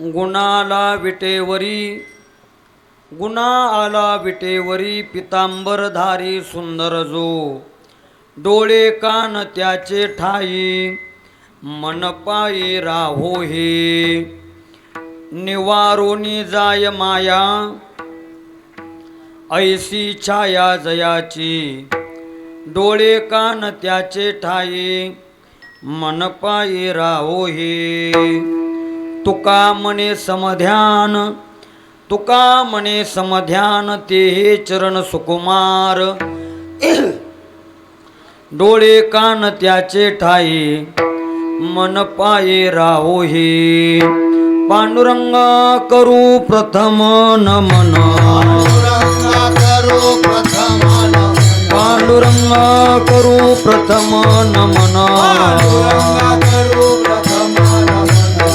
गुणाला विटेवरी गुणा आला विटेवरी पितांबरधारी सुंदर जो डोळे कान त्याचे ठाई मन पायी राहो हे निवारोनी जाय माया ऐसी छाया जयाची डोळे कान त्याचे ठाई मन पायी राहो हे तुका मने समध्यान तुका मने समध्यान ते हे चरण सुकुमार डोळे कान त्याचे ठाई मन पाये राहो हे पांडुरंग करू प्रथम नमन पांडुरंग करू प्रथम नमन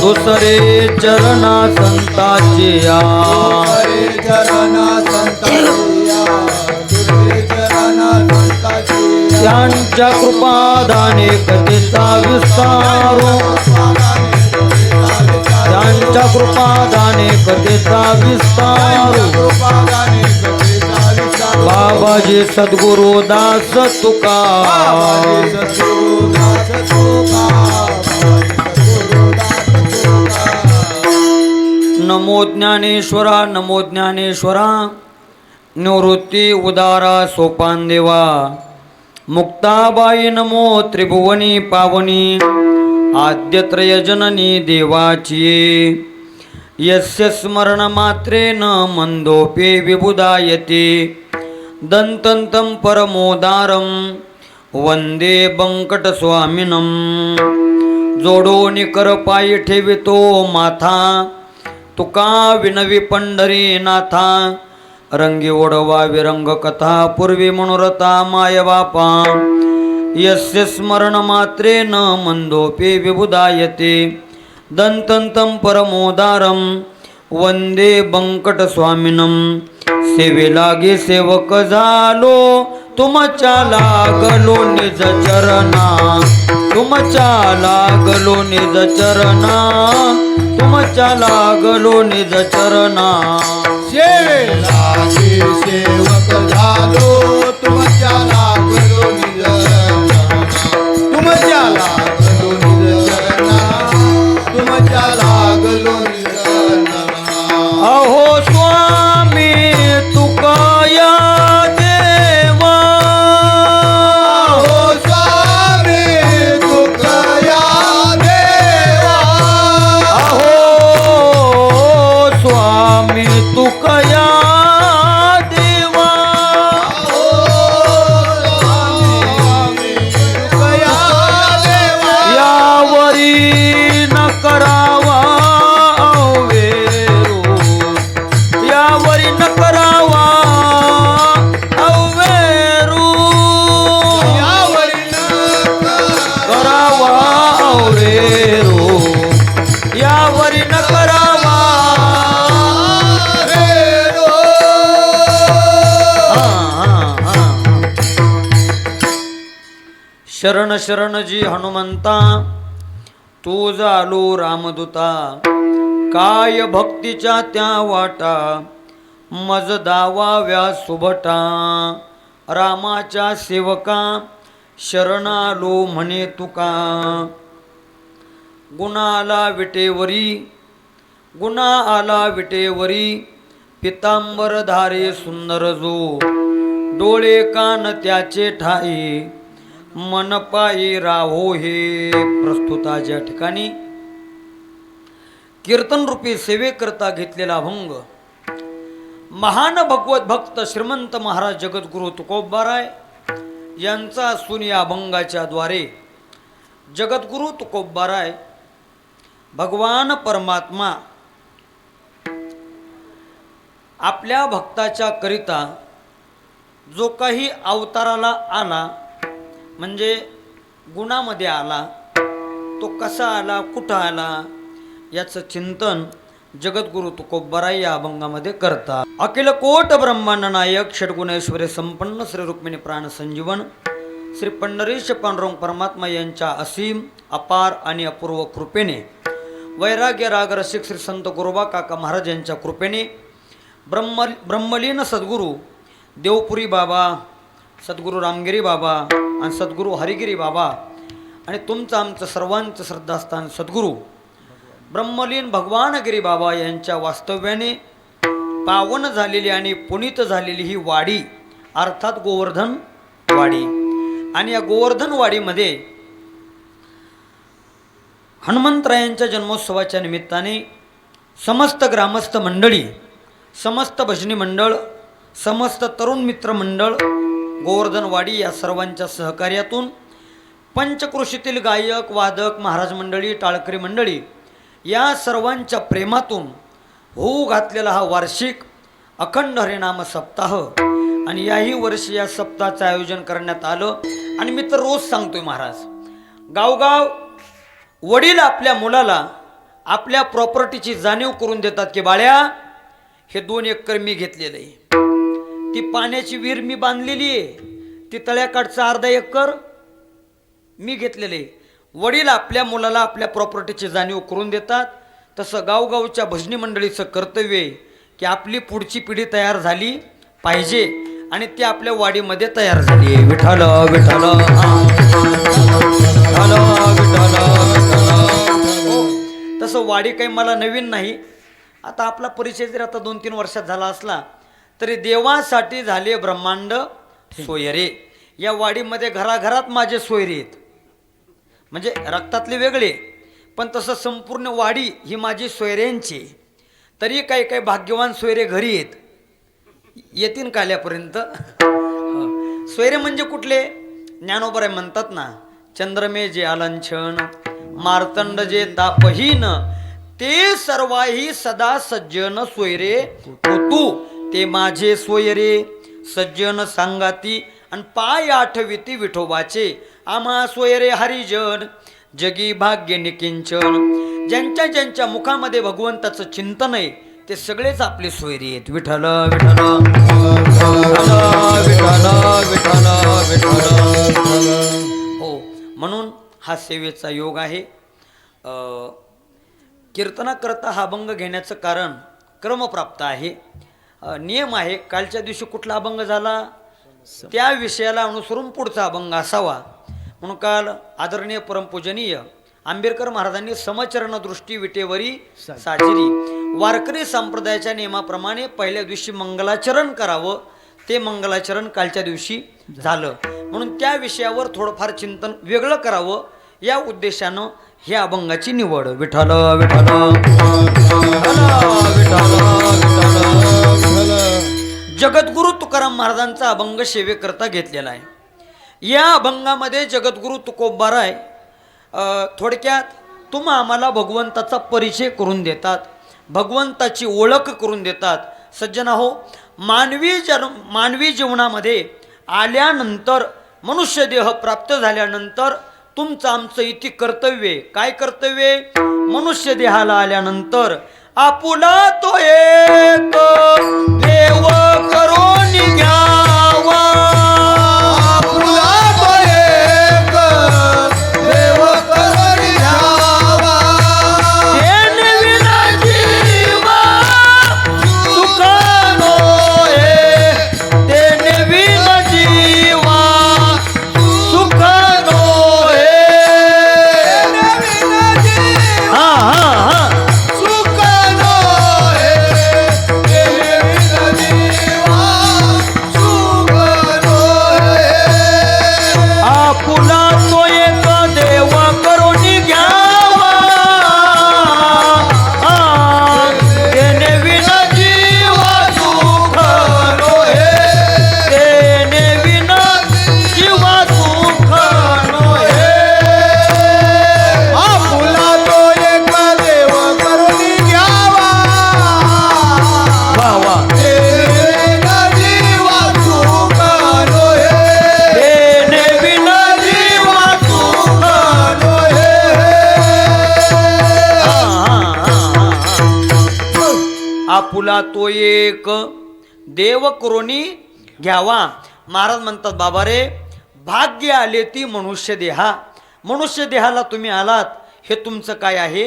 दुसरे चरणा संताचे या त्यांच्या कृपादाने कथेचा विस्तारो त्यांच्या कृपादाने कथेचा विस्तारो बाबाजी सद्गुरु दास तुका नमो ज्ञानेश्वरा नमो ज्ञानेश्वरा निवृत्ती उदारा सोपान देवा मुक्ताबाई नमो त्रिभुवनी पावनी आद्यत्रय जननी देवाची यस्य स्मरण मात्रेन मंदोपे विबुधायते दंतंतं परमोदारं वंदे बंकटस्वामिनं जोडोनी कर पायी ठेवितो माथा तुका विनवी पंढरीनाथा रंगी ओढवा विरंग कथा पूर्वी मनोरथा माय बापा यस्य स्मरण मात्रेन मंदोपे विबुधायते दंतंतं परमोदारं वंदे बंकटस्वामिनं सेवे लागे सेवक झालो तुमच्या लागलो निज चरणा तुमच्या लागलो निज चरणा तुमच्या लागलो निज चरणा सेवे लागे सेवक झालो तुमच्या लागलो निज चरणा तुमच्या लागलो निज चरणा तुमच्या लागलो निज चरणा अहो स्वामी तुकाया देवा हो स्वामी तुकया देवा अहो स्वामी तुकया देवा हो स्वामी तुकया देवा यावरी न करावा अवेरू यावरी न करावा अवेरू यावरी न करावा अवेरू यावरी न करावा शरण शरण जी हनुमंता तू झालो रामदूता काय भक्तीच्या त्या वाटा मज दावाव्या सुभटा रामाच्या सेवका शरणालो म्हणे तुका गुणाला विटेवरी गुणा आला विटेवरी पितांबरधारी सुंदर जो डोळे कान त्याचे ठाई मन पायी राहो हे प्रस्तुताच्या ठिकाणी कीर्तन रूपी सेवेकरता घेतलेला अभंग महान भगवत भक्त श्रीमंत महाराज जगद्गुरु तुकोबाराय यांचा असून या अभंगाच्या द्वारे जगद्गुरु तुकोबाराय भगवान परमात्मा आपल्या भक्ताच्या करिता जो काही अवताराला आला म्हणजे गुणामध्ये आला तो कसा आला कुठं आला याचं चिंतन जगद्गुरु तुकोबाराय या अभंगामध्ये करतात. अखिल कोट ब्रह्मांड नायक षडगुणेश्वरी संपन्न श्री रुक्मिणी प्राण संजीवन श्री पंढरीश पांडुरंग परमात्मा यांच्या असीम अपार आणि अपूर्व कृपेने वैराग्य राग रसिक श्री संत गुरुबा काका महाराज यांच्या कृपेने ब्रह्मलीन सद्गुरू देवपुरी बाबा, सद्गुरू रामगिरी बाबा आणि सद्गुरू हरिगिरी बाबा आणि तुमचं आमचं सर्वांचं श्रद्धास्थान सद्गुरू ब्रह्मलीन भगवानगिरी बाबा यांच्या वास्तव्याने पावन झालेली आणि पुनीत झालेली ही वाडी अर्थात गोवर्धन वाडी. आणि या गोवर्धन वाडीमध्ये हनुमंतरायांच्या जन्मोत्सवाच्या निमित्ताने समस्त ग्रामस्थ मंडळी, समस्त भजनी मंडळ, समस्त तरुण मित्र मंडळ, गोवर्धनवाडी या सर्वांच्या सहकार्यातून पंचक्रोशीतील गायक वादक महाराज मंडळी, टाळकरी मंडळी या सर्वांच्या प्रेमातून होऊ घातलेला हा वार्षिक अखंड हरिनाम सप्ताह. आणि याही वर्षी या सप्ताहाचं आयोजन करण्यात आलं. आणि मी तर रोज सांगतोय महाराज, गावगाव वडील आपल्या मुलाला आपल्या प्रॉपर्टीची जाणीव करून देतात की बाळ्या हे 2 एकर मी घेतलेलं आहे, ती पाण्याची विहीर मी बांधलेली आहे, ती तळ्याकाठचं अर्धा एकर मी घेतलेलं आहे. वडील आपल्या मुलाला आपल्या प्रॉपर्टीची जाणीव करून देतात. तसं गावगावच्या भजनी मंडळीचं कर्तव्य आहे की आपली पुढची पिढी तयार झाली पाहिजे आणि ती आपल्या वाडीमध्ये तयार झाली आहे. विठ्ठल विठ्ठल तसं वाडी काही मला नवीन नाही. आता आपला परिचय जरी आता 2-3 वर्षात झाला असला तरी देवासाठी झाले ब्रह्मांड सोयरे. या वाडीमध्ये घराघरात माझे सोयरे आहेत, म्हणजे रक्तातले वेगळे, पण तसं संपूर्ण वाडी ही माझी सोयऱ्यांची. तरी काही काही भाग्यवान सोयरे घरी येतील काल्यापर्यंत. सोयरे म्हणजे कुठले? ज्ञानोबराय म्हणतात ना, चंद्रमे जे आलंछन मार्तंड जे तापहीन ते सर्वाही सदा सज्जन सोयरे होतू ते माझे सोयरे. सज्जन सांगाती आणि पाय आठविती विठोबाचे आम्हा सोयरे हरिजन जगी भाग्य निकिंचन. ज्यांच्या ज्यांच्या मुखामध्ये भगवंताचं चिंतन आहे ते सगळेच आपले सोयरे आहेत. विठ्ठल विठ्ठल विठ्ठल विठ्ठल. हो, म्हणून हा सेवेचा योग आहे. कीर्तनाकरता हा अभंग घेण्याचं कारण क्रमप्राप्त आहे, नियम आहे. कालच्या दिवशी कुठला अभंग झाला त्या विषयाला अनुसरून पुढचा अभंग असावा. म्हणून काल आदरणीय परमपूजनीय आंबेडकर महाराजांनी समचरण दृष्टी विटेवरी साजिरी वारकरी संप्रदायाच्या नियमाप्रमाणे पहिल्या दिवशी मंगलाचरण करावं. ते मंगलाचरण कालच्या दिवशी झालं, म्हणून त्या विषयावर थोडंफार चिंतन वेगळं करावं या उद्देशानं ह्या अभंगाची निवड. विठ्ठल विठ्ठल जगद्गुरु तुकाराम महाराजांचा अभंग सेवेकरता घेतलेला आहे. या अभंगामध्ये जगद्गुरु तुकोबाराय थोडक्यात तुम्हा आम्हाला भगवंताचा परिचय करून देतात, भगवंताची ओळख करून देतात. सज्जना हो, मानवी जीवनामध्ये आल्यानंतर, मनुष्य देह प्राप्त झाल्यानंतर तुमचं आमचं इथे कर्तव्य. काय कर्तव्य? मनुष्य देहाला आल्यानंतर आपुला तो एक देव करून घ्यावा. आपुला तो एक देव करून घ्यावा. तेने विना जीवा सुख नोहे, तेने विना जीवा सुख नोहे. हा हा हा सुख नोहे, तेने विना जीवा सुख नोहे. आपुला तो एक देव करून घ्यावा. तेने विना जीवा सुख नोहे, तेने विना जीवा सुख नोहे. आपुला तो एक देव करून घ्यावा. वा वा. तेने विना जीवा सुख नोहे, तेने विना जीवा सुख नोहे. आपुला तो एक देव करोनी घ्यावा. महाराज म्हणतात बाबा रे, भाग्य आले ती मनुष्य देहा. मनुष्य देहाला तुम्ही आलात हे तुमचं काय आहे?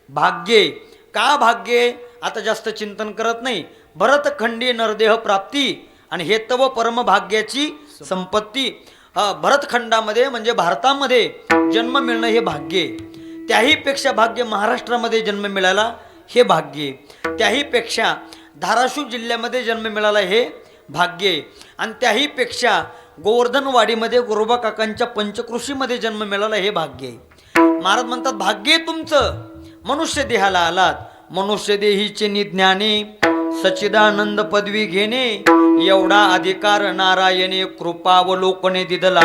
भाग्ये. का भाग्ये? आता जास्त चिंतन करत नाही. भरतखंडी नरदेह प्राप्ती आणि हे तव परम भाग्याची संपत्ती. भरतखंडामध्ये म्हणजे भारतामध्ये जन्म मिळणं हे भाग्य आहे. त्याहीपेक्षा भाग्य महाराष्ट्रामध्ये जन्म मिळाला हे भाग्य आहे. त्याहीपेक्षा धाराशिव जिल्ह्यामध्ये जन्म मिळाला हे भाग्य आहे. आणि त्याहीपेक्षा गोवर्धनवाडीमध्ये गोरोबा काकांच्या पंचकृषीमध्ये जन्म मिळाला हे भाग्य आहे. महाराज म्हणतात भाग्य आहे तुमचं. मनुष्य देहाला आलात. मनुष्य देहीचे निज्ञाने सच्चिदानंद पदवी घेणे एवढा अधिकार नारायणे कृपावलोकने दिदला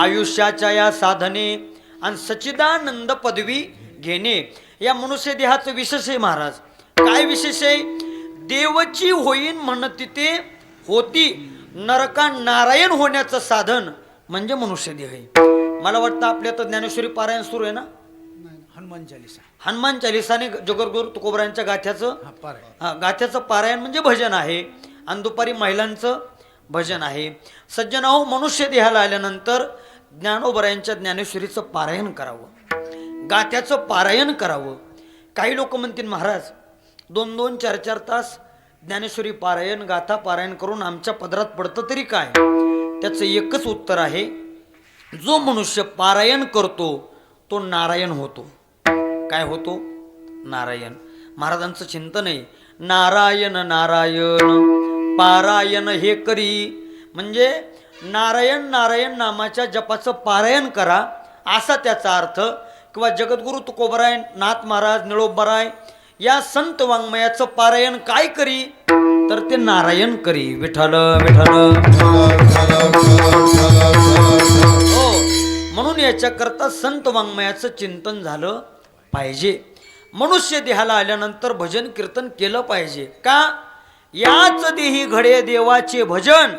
आयुष्याच्या या साधने आणि सच्चिदानंद पदवी घेणे. या मनुष्य देहाचं विशेष आहे महाराज. काय विशेष आहे? देवची होईन म्हणती ते होती नरका नारायण होण्याचं साधन म्हणजे मनुष्य देह आहे. मला वाटतं आपल्या तर ज्ञानेश्वरी पारायण सुरू आहे ना. हनुमान चालीसा. हनुमान चालिसाने जगद्गुरु तुकोबरायांच्या गाथ्याचं पारायण म्हणजे भजन आहे. आणि दुपारी महिलांचं भजन आहे. सज्जनाहो, मनुष्य देहाला आल्यानंतर ज्ञानोबरायांच्या ज्ञानेश्वरीचं पारायण करावं, गाथ्याचं पारायण करावं. काही लोक म्हणतील महाराज 2-2, 4-4 तास ज्ञानेश्वरी पारायण गाथा पारायण करून आमच्या पदरात पडतं तरी काय? त्याचं एकच उत्तर आहे, जो मनुष्य पारायण करतो तो नारायण होतो. काय होतो? नारायण. महाराजांचं चिंतन आहे नारायण नारायण पारायण हे करी. म्हणजे नारायण नारायण नामाच्या जपाचं पारायण करा असा त्याचा अर्थ. किंवा जगद्गुरु तुकोबराय नाथ महाराज निळोबराय या संत वाङ्मयाचं पारायण काय करी? तर ते नारायण करी. विठ्ठल विठ्ठल. हो, म्हणून याच्याकरता संत वाङ्मयाचं चिंतन झालं पाहिजे. मनुष्य देहाला आल्यानंतर भजन कीर्तन केलं पाहिजे. का? याच देही घडे देवाचे भजन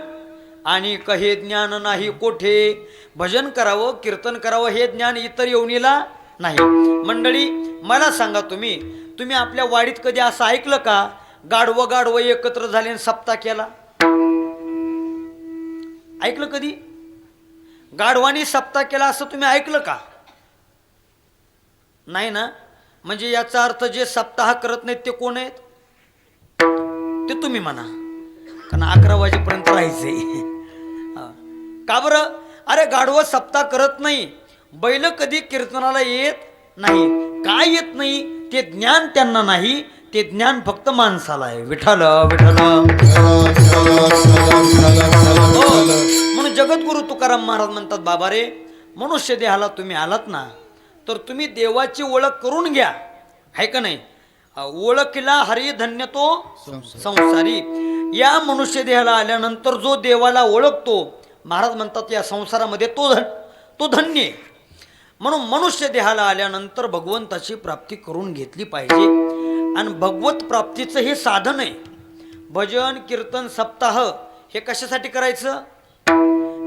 आणि कहे ज्ञान नाही कोठे. भजन करावं कीर्तन करावं हे ज्ञान इतर येऊनीला नाही. मंडळी मला सांगा, तुम्ही आपल्या वाडीत कधी असं ऐकलं का गाढवं एकत्र झाले आणि सप्ताह केला? ऐकलं कधी? गाढवानी सप्ताह केला असं तुम्ही ऐकलं का? नाही ना. म्हणजे याचा अर्थ जे सप्ताह करत नाहीत ते कोण आहेत? ते तुम्ही म्हणा. कारण 11 वाजेपर्यंत राहायचे. का बरं? अरे गाढवं सप्ताह करत नाही. बैल कधी कीर्तनाला येत नाही. काय येत नाही? ते ज्ञान त्यांना नाही. ते ज्ञान फक्त माणसाला आहे. विठ्ठल विठ्ठल. म्हणून जगद्गुरु तुकाराम महाराज म्हणतात, बाबा रे, मनुष्य देहाला तुम्ही आलात ना, तर तुम्ही देवाची ओळख करून घ्या. आहे का नाही? ओळखीला हरी धन्य तो संसारी. या मनुष्य देहाला आल्यानंतर जो देवाला ओळखतो, महाराज म्हणतात या संसारामध्ये तो धन्य. म्हणून मनुष्य देहाला आल्यानंतर भगवंताची प्राप्ती करून घेतली पाहिजे. आणि भगवत प्राप्तीचं हे साधन आहे. भजन कीर्तन सप्ताह हे कशासाठी करायचं?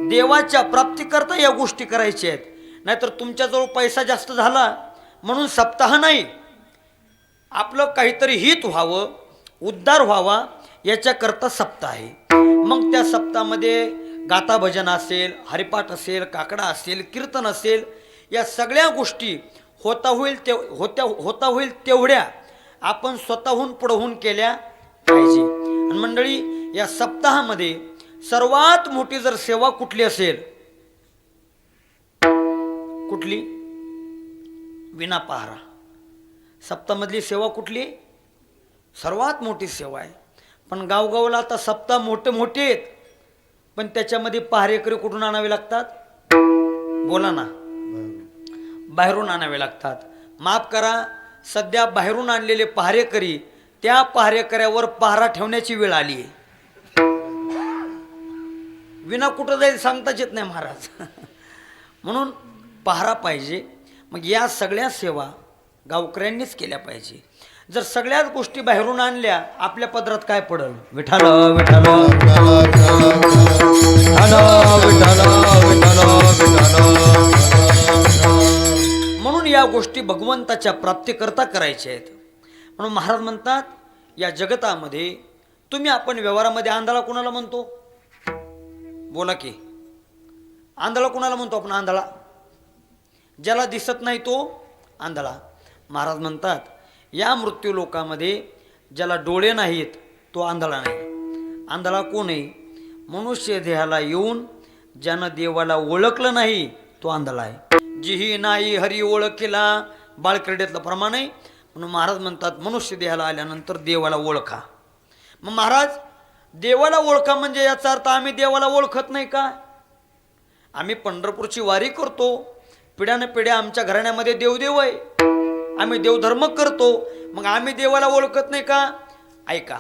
देवाच्या प्राप्तीकरता या गोष्टी करायच्या आहेत. नाहीतर तुमच्याजवळ पैसा जास्त झाला म्हणून सप्ताह नाही. आपलं काहीतरी हित व्हावं, उद्धार व्हावा याच्याकरता सप्ताह आहे. मग त्या सप्ताहामध्ये गाथा भजन असेल, हरिपाठ असेल, काकडा असेल, कीर्तन असेल, या सगळ्या गोष्टी होता होईल तेवढ्या आपण स्वतःहून पुढहून केल्या पाहिजे. आणि मंडळी, या सप्ताहामध्ये सर्वात मोठी जर सेवा कुठली असेल, कुठली? विना पहारा. सप्ताहामधली सेवा कुठली? सर्वात मोठी सेवा आहे. पण गावगावला आता सप्ताह मोठे आहेत, पण त्याच्यामध्ये पहारेकरी कुठून आणावे लागतात? बोला ना. बाहेरून आणावे लागतात. माफ करा, सध्या बाहेरून आणलेले पहारेकरी त्या पहारेकऱ्यावर पहारा ठेवण्याची वेळ आली आहे. विना कुठं जाईल सांगताच येत नाही महाराज. म्हणून पहारा पाहिजे. मग या सगळ्या सेवा गावकऱ्यांनीच केल्या पाहिजे. जर सगळ्याच गोष्टी बाहेरून आणल्या, आपल्या पदरात काय पडल? विठ्ठल विठ्ठल म्हणून या गोष्टी भगवंताच्या प्राप्तीकरता करायच्या आहेत. म्हणून महाराज म्हणतात, या जगतामध्ये आपण व्यवहारामध्ये आंधळा कोणाला म्हणतो? बोला की. आंधळा कोणाला म्हणतो आपण? आंधळा ज्याला दिसत नाही तो आंधळा. महाराज म्हणतात या मृत्यू लोकामध्ये ज्याला डोळे नाहीत तो आंधळा नाही. आंधळा कोण आहे? मनुष्य देहाला येऊन ज्यानं देवाला ओळखलं नाही तो आंधळा आहे. जिही नाही हरी ओळखीला, बाळक्रीडेतलं प्रमाण आहे. म्हणून महाराज म्हणतात मनुष्य देहाला आल्यानंतर देवाला ओळखा. मग महाराज देवाला ओळखा म्हणजे याचा अर्थ आम्ही देवाला ओळखत नाही का? आम्ही पंढरपूरची वारी करतो, पिढ्यानं पिढ्या आमच्या घराण्यामध्ये देवदेव आहे, आम्ही देवधर्म करतो, मग आम्ही देवाला ओळखत नाही का? ऐका,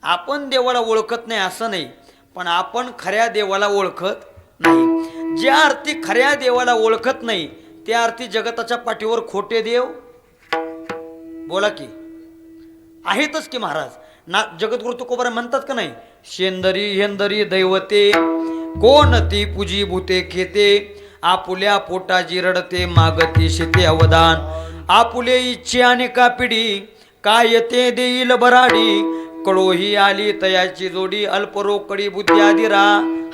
आपण देवाला ओळखत नाही असं नाही, पण आपण खऱ्या देवाला ओळखत नाही. ज्या अर्थी खऱ्या देवाला ओळखत नाही त्या अर्थी जगताच्या पाठीवर खोटे देव बोला की आहेतच की महाराज. ना जगद्गुरु तुकोबाराय म्हणतात का नाही, शेंदरी हेंदरी दैवते कोण ती पूजी भूते खेते, आपुल्या पोटाजी रडते मागती शेते अवदान, आपुले इच्छे अनेका पिढी काय ते देईल बराडी, कळोही आली तयाची जोडी अल्परोकडी बुद्धी आदिरा.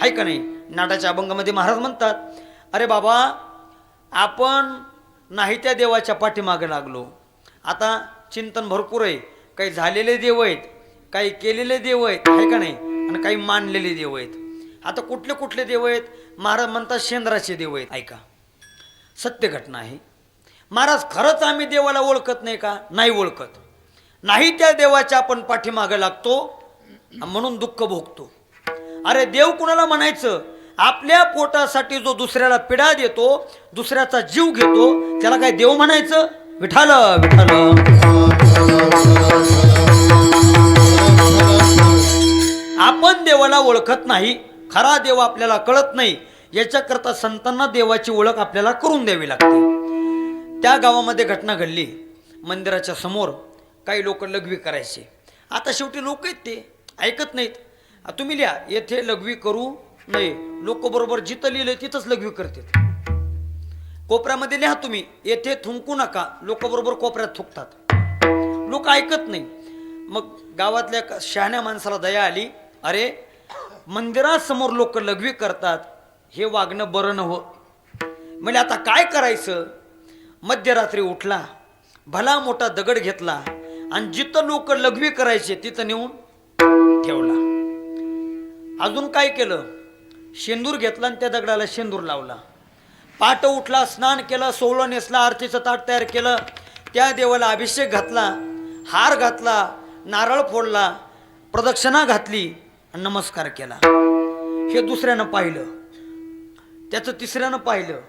हाय का नाही? नाटाच्या अभंगामध्ये महाराज म्हणतात, अरे बाबा आपण नाही त्या देवाच्या पाठीमागे लागलो. आता चिंतन भरपूर आहे, काही झालेले देव आहेत, काही केलेले देव आहेत, आहे का नाही, आणि काही मानलेले देव आहेत. आता कुठले कुठले देव आहेत? महाराज म्हणतात शेंद्राचे देव आहेत. ऐका, सत्य घटना आहे. महाराज खरंच आम्ही देवाला ओळखत नाही का? नाही ओळखत. नाही त्या देवाच्या आपण पाठीमागे लागतो म्हणून दुःख भोगतो. अरे देव कुणाला म्हणायचं? आपल्या पोटासाठी जो दुसऱ्याला पिडा देतो, दुसऱ्याचा जीव घेतो, त्याला काय देव म्हणायचं? विठाल विठाल. आपण देवाला ओळखत नाही, खरा देव आपल्याला कळत नाही, याच्याकरता संतांना देवाची ओळख आपल्याला करून द्यावी लागते. त्या गावामध्ये घटना घडली. मंदिराच्या समोर काही लोक लघवी करायचे. आता शेवटी लोक आहेत ते ऐकत नाहीत. तुम्ही लिहा येथे लघवी करू नये. लोक बरोबर जिथं लिहिलं तिथंच लघवी करतात. कोपऱ्यामध्ये लिहा तुम्ही येथे थुंकू नका. लोक बरोबर कोपऱ्यात थुकतात. लोक ऐकत नाही. मग गावातल्या शहाण्या माणसाला दया आली. अरे मंदिरासमोर लोक लघवी करतात, हे वागणं बरं न हो. म्हणजे आता काय करायचं? मध्यरात्री उठला, भला मोठा दगड घेतला आणि जिथं लोक लघवी करायचे तिथं नेऊन ठेवला. अजून काय केलं? शेंदूर घेतला आणि त्या दगडाला शेंदूर लावला. पाट उठला, स्नान केलं, सोवळं नेसला, आरतीचं ताट तयार केलं, त्या देवाला अभिषेक घातला, हार घातला, नारळ फोडला, प्रदक्षिणा घातली आणि नमस्कार केला. हे दुसऱ्यानं पाहिलं, त्याचं तिसऱ्यानं पाहिलं,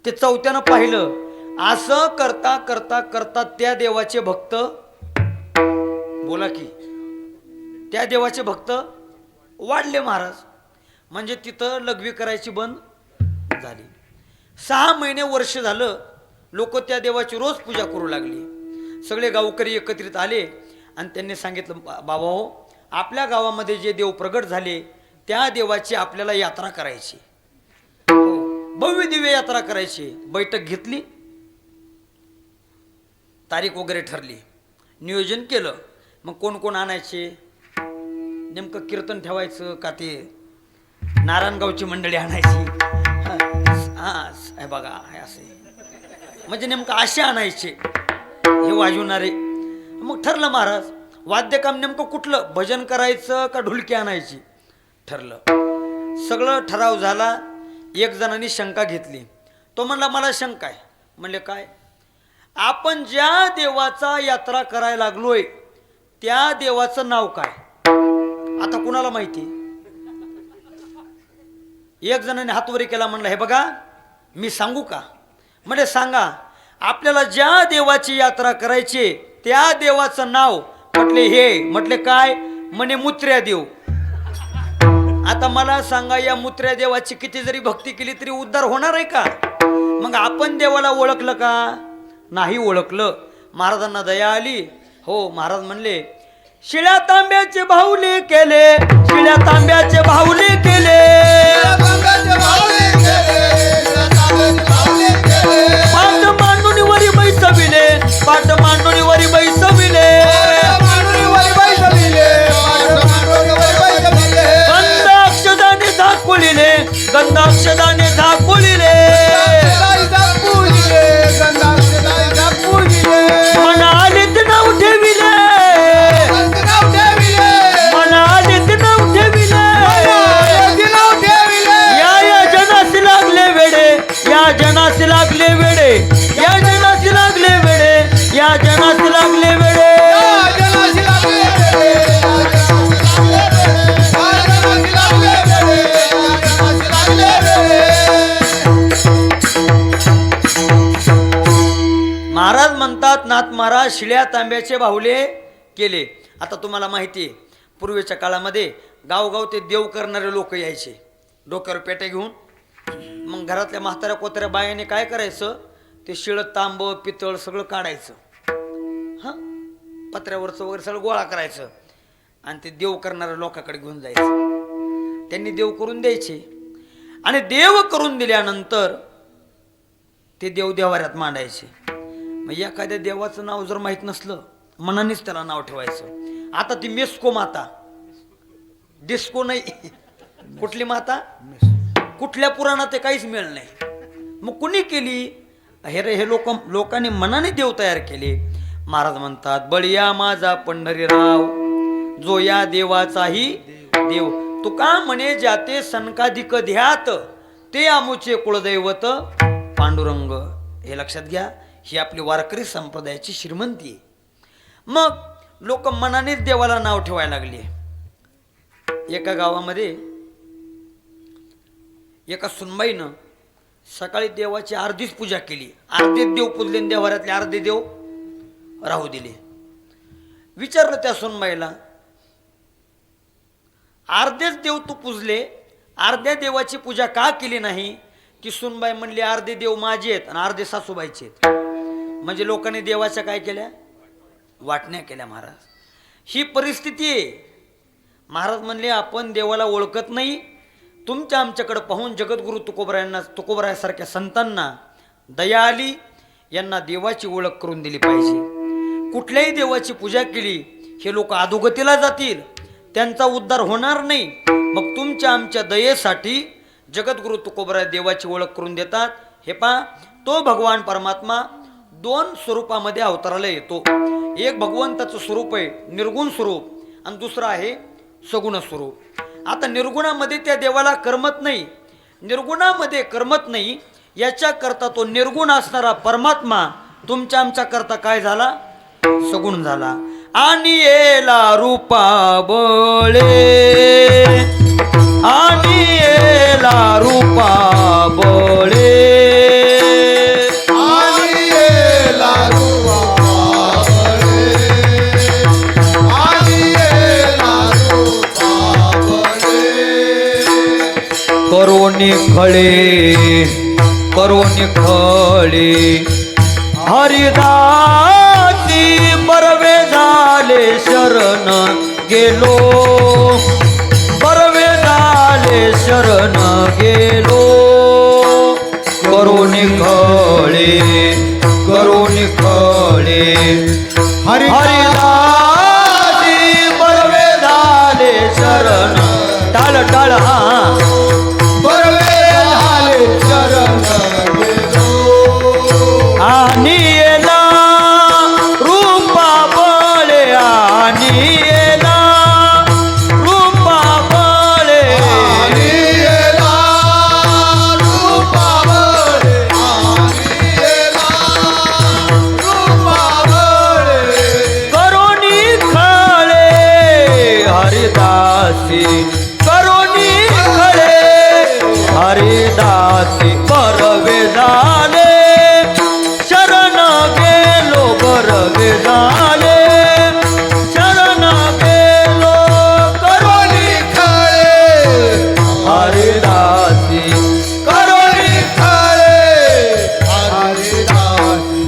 ते चौथ्यानं पाहिलं. असं करता करता करता त्या देवाचे भक्त बोला की त्या देवाचे भक्त वाढले महाराज. म्हणजे तिथं लघवी करायची बंद झाली. 6 महिने वर्ष झालं लोक त्या देवाची रोज पूजा करू लागली. सगळे गावकरी एकत्रित आले आणि त्यांनी सांगितलं, बाबा हो, आपल्या गावामध्ये जे देव प्रगट झाले त्या देवाची आपल्याला यात्रा करायची, भव्य दिव्य यात्रा करायची. बैठक घेतली, तारीख वगैरे ठरली, नियोजन केलं. मग कोण कोण आणायचे? नेमकं कीर्तन ठेवायचं का ते नारायणगावची मंडळी आणायची? हां बघा हे असे, म्हणजे नेमकं असे आणायचे हे वाजवणारे. मग ठरलं महाराज वाद्यकाम नेमकं कुठलं, भजन करायचं का ढोलकी आणायची? ठरलं. सगळं ठराव झाला. एक जणांनी शंका घेतली. तो म्हणला मला शंका आहे. म्हणले काय? आपण ज्या देवाचा यात्रा करायला लागलोय त्या देवाचं नाव काय? आता कुणाला माहिती? एक जणांनी हातवरी केला. म्हणला हे बघा मी सांगू का? म्हणजे सांगा. आपल्याला ज्या देवाची यात्रा करायची त्या देवाचं नाव. म्हटले हे. म्हटले काय? म्हणे मुत्र्या देव. आता मला सांगा, या मुत्र्या देवाची किती जरी भक्ती केली तरी उद्धार होणार आहे का? मग आपण देवाला ओळखलं का? नाही ओळखलं. महाराजांना दया आली. हो, महाराज म्हणले शिळ्या तांब्याचे बाहुले केले, शिळ्या तांब्याचे बाहुले केले, पाठ मांडून वरी बैसविले, पाठ मांडून वरी बैसविले, गंधाक्षदाने झाकुलिले, गंधाक्षदाने झाकुलिले, म्हणाले नाव शिळ्या तांब्याचे बाहुले केले. आता तुम्हाला माहिती आहे, पूर्वीच्या काळामध्ये गावगाव ते देव करणारे लोक यायचे डोक्यावर पेट्या घेऊन. मग घरातल्या म्हाताऱ्या कोताऱ्या बायाने काय करायचं, ते शिळं तांब पितळ सगळं काढायचं, हां पत्र्यावरचं वगैरे सगळं गोळा करायचं आणि ते देव करणाऱ्या लोकांकडे घेऊन जायचं. त्यांनी देव करून द्यायचे आणि देव करून दिल्यानंतर ते देव देवाऱ्यात मांडायचे. मग एखाद्या देवाचं नाव जर माहीत नसलं, मनानेच त्याला नाव ठेवायचं. आता ती मेस्को माता, डिस्को नाही, कुठली माता, कुठल्या पुराणात ते काहीच मिळलं नाही. मग कुणी केली, हे लोकांनी मनाने देव तयार केले. महाराज म्हणतात, बळीया माझा पंढरीराव, जो या देवाचाही देव. तुका म्हणे जाते सनकाधिक ध्यात, ते आमुचे कुळदैवत पांडुरंग. हे लक्षात घ्या, ही आपली वारकरी संप्रदायाची श्रीमंती आहे. मग लोक मनानेच देवाला नाव ठेवायला लागले. एका गावामध्ये एका सुनबाईनं सकाळी देवाची अर्धीच पूजा केली, अर्धेच देव पुजले, देवाऱ्यातले अर्धे देव राहू दिले. विचारलं त्या सुनबाईला, अर्धेच देव तू पुजले, अर्ध्या देवाची पूजा का केली नाही? की सुनबाई म्हणली, अर्धे देव माझे आहेत आणि अर्धे सासूबाईचे आहेत. म्हणजे लोकांनी देवाच्या काय केल्या, वाटण्या केल्या. महाराज, ही परिस्थिती आहे. महाराज म्हणले, आपण देवाला ओळखत नाही. तुमच्या आमच्याकडे पाहून जगद्गुरु तुकोबरायासारख्या संतांना दया आली, यांना देवाची ओळख करून दिली पाहिजे. कुठल्याही देवाची पूजा केली, हे लोक अधोगतीला जातील, त्यांचा उद्धार होणार नाही. मग तुमच्या आमच्या दयेसाठी जगद्गुरु तुकोबराय देवाची ओळख करून देतात. हे पहा, तो भगवान परमात्मा दोन स्वरूपामध्ये अवताराला येतो. एक भगवंताचं स्वरूप आहे निर्गुण स्वरूप, आणि दुसरं आहे सगुण स्वरूप. आता निर्गुणामध्ये त्या देवाला करमत नाही, निर्गुणामध्ये करमत नाही, याच्याकरता तो निर्गुण असणारा परमात्मा तुमच्या आमच्या करता काय झाला, सगुण झाला. आणि येला रूपा बळे, आणि येला रूपा बळे, आणि येला रूपा बळे, आणि येला रूपा बळे. करोनी खळे, करोनी खळे, हरिदासी बरवे झाले शरण गेलो, बरवे झाले शरण गेलो. करोनी खळे, करोनी खळे, हरिदासी बरवे झाले शरण. टाळ टाळ, हा बरवे झाले शरण गेलो. आणि येला रूपा बळे, आणि येला रूपा बळे, आणि येला रूपा बळे, आणि येला रूपा बळे. करोनी खळे हरिदासी, करोनी खळे हरिदासी बरवे झाले शरण गेलो, बरवे झाले शरण गेलो. करोनी खळे हरिदासी, करोनी खळे हरिदासी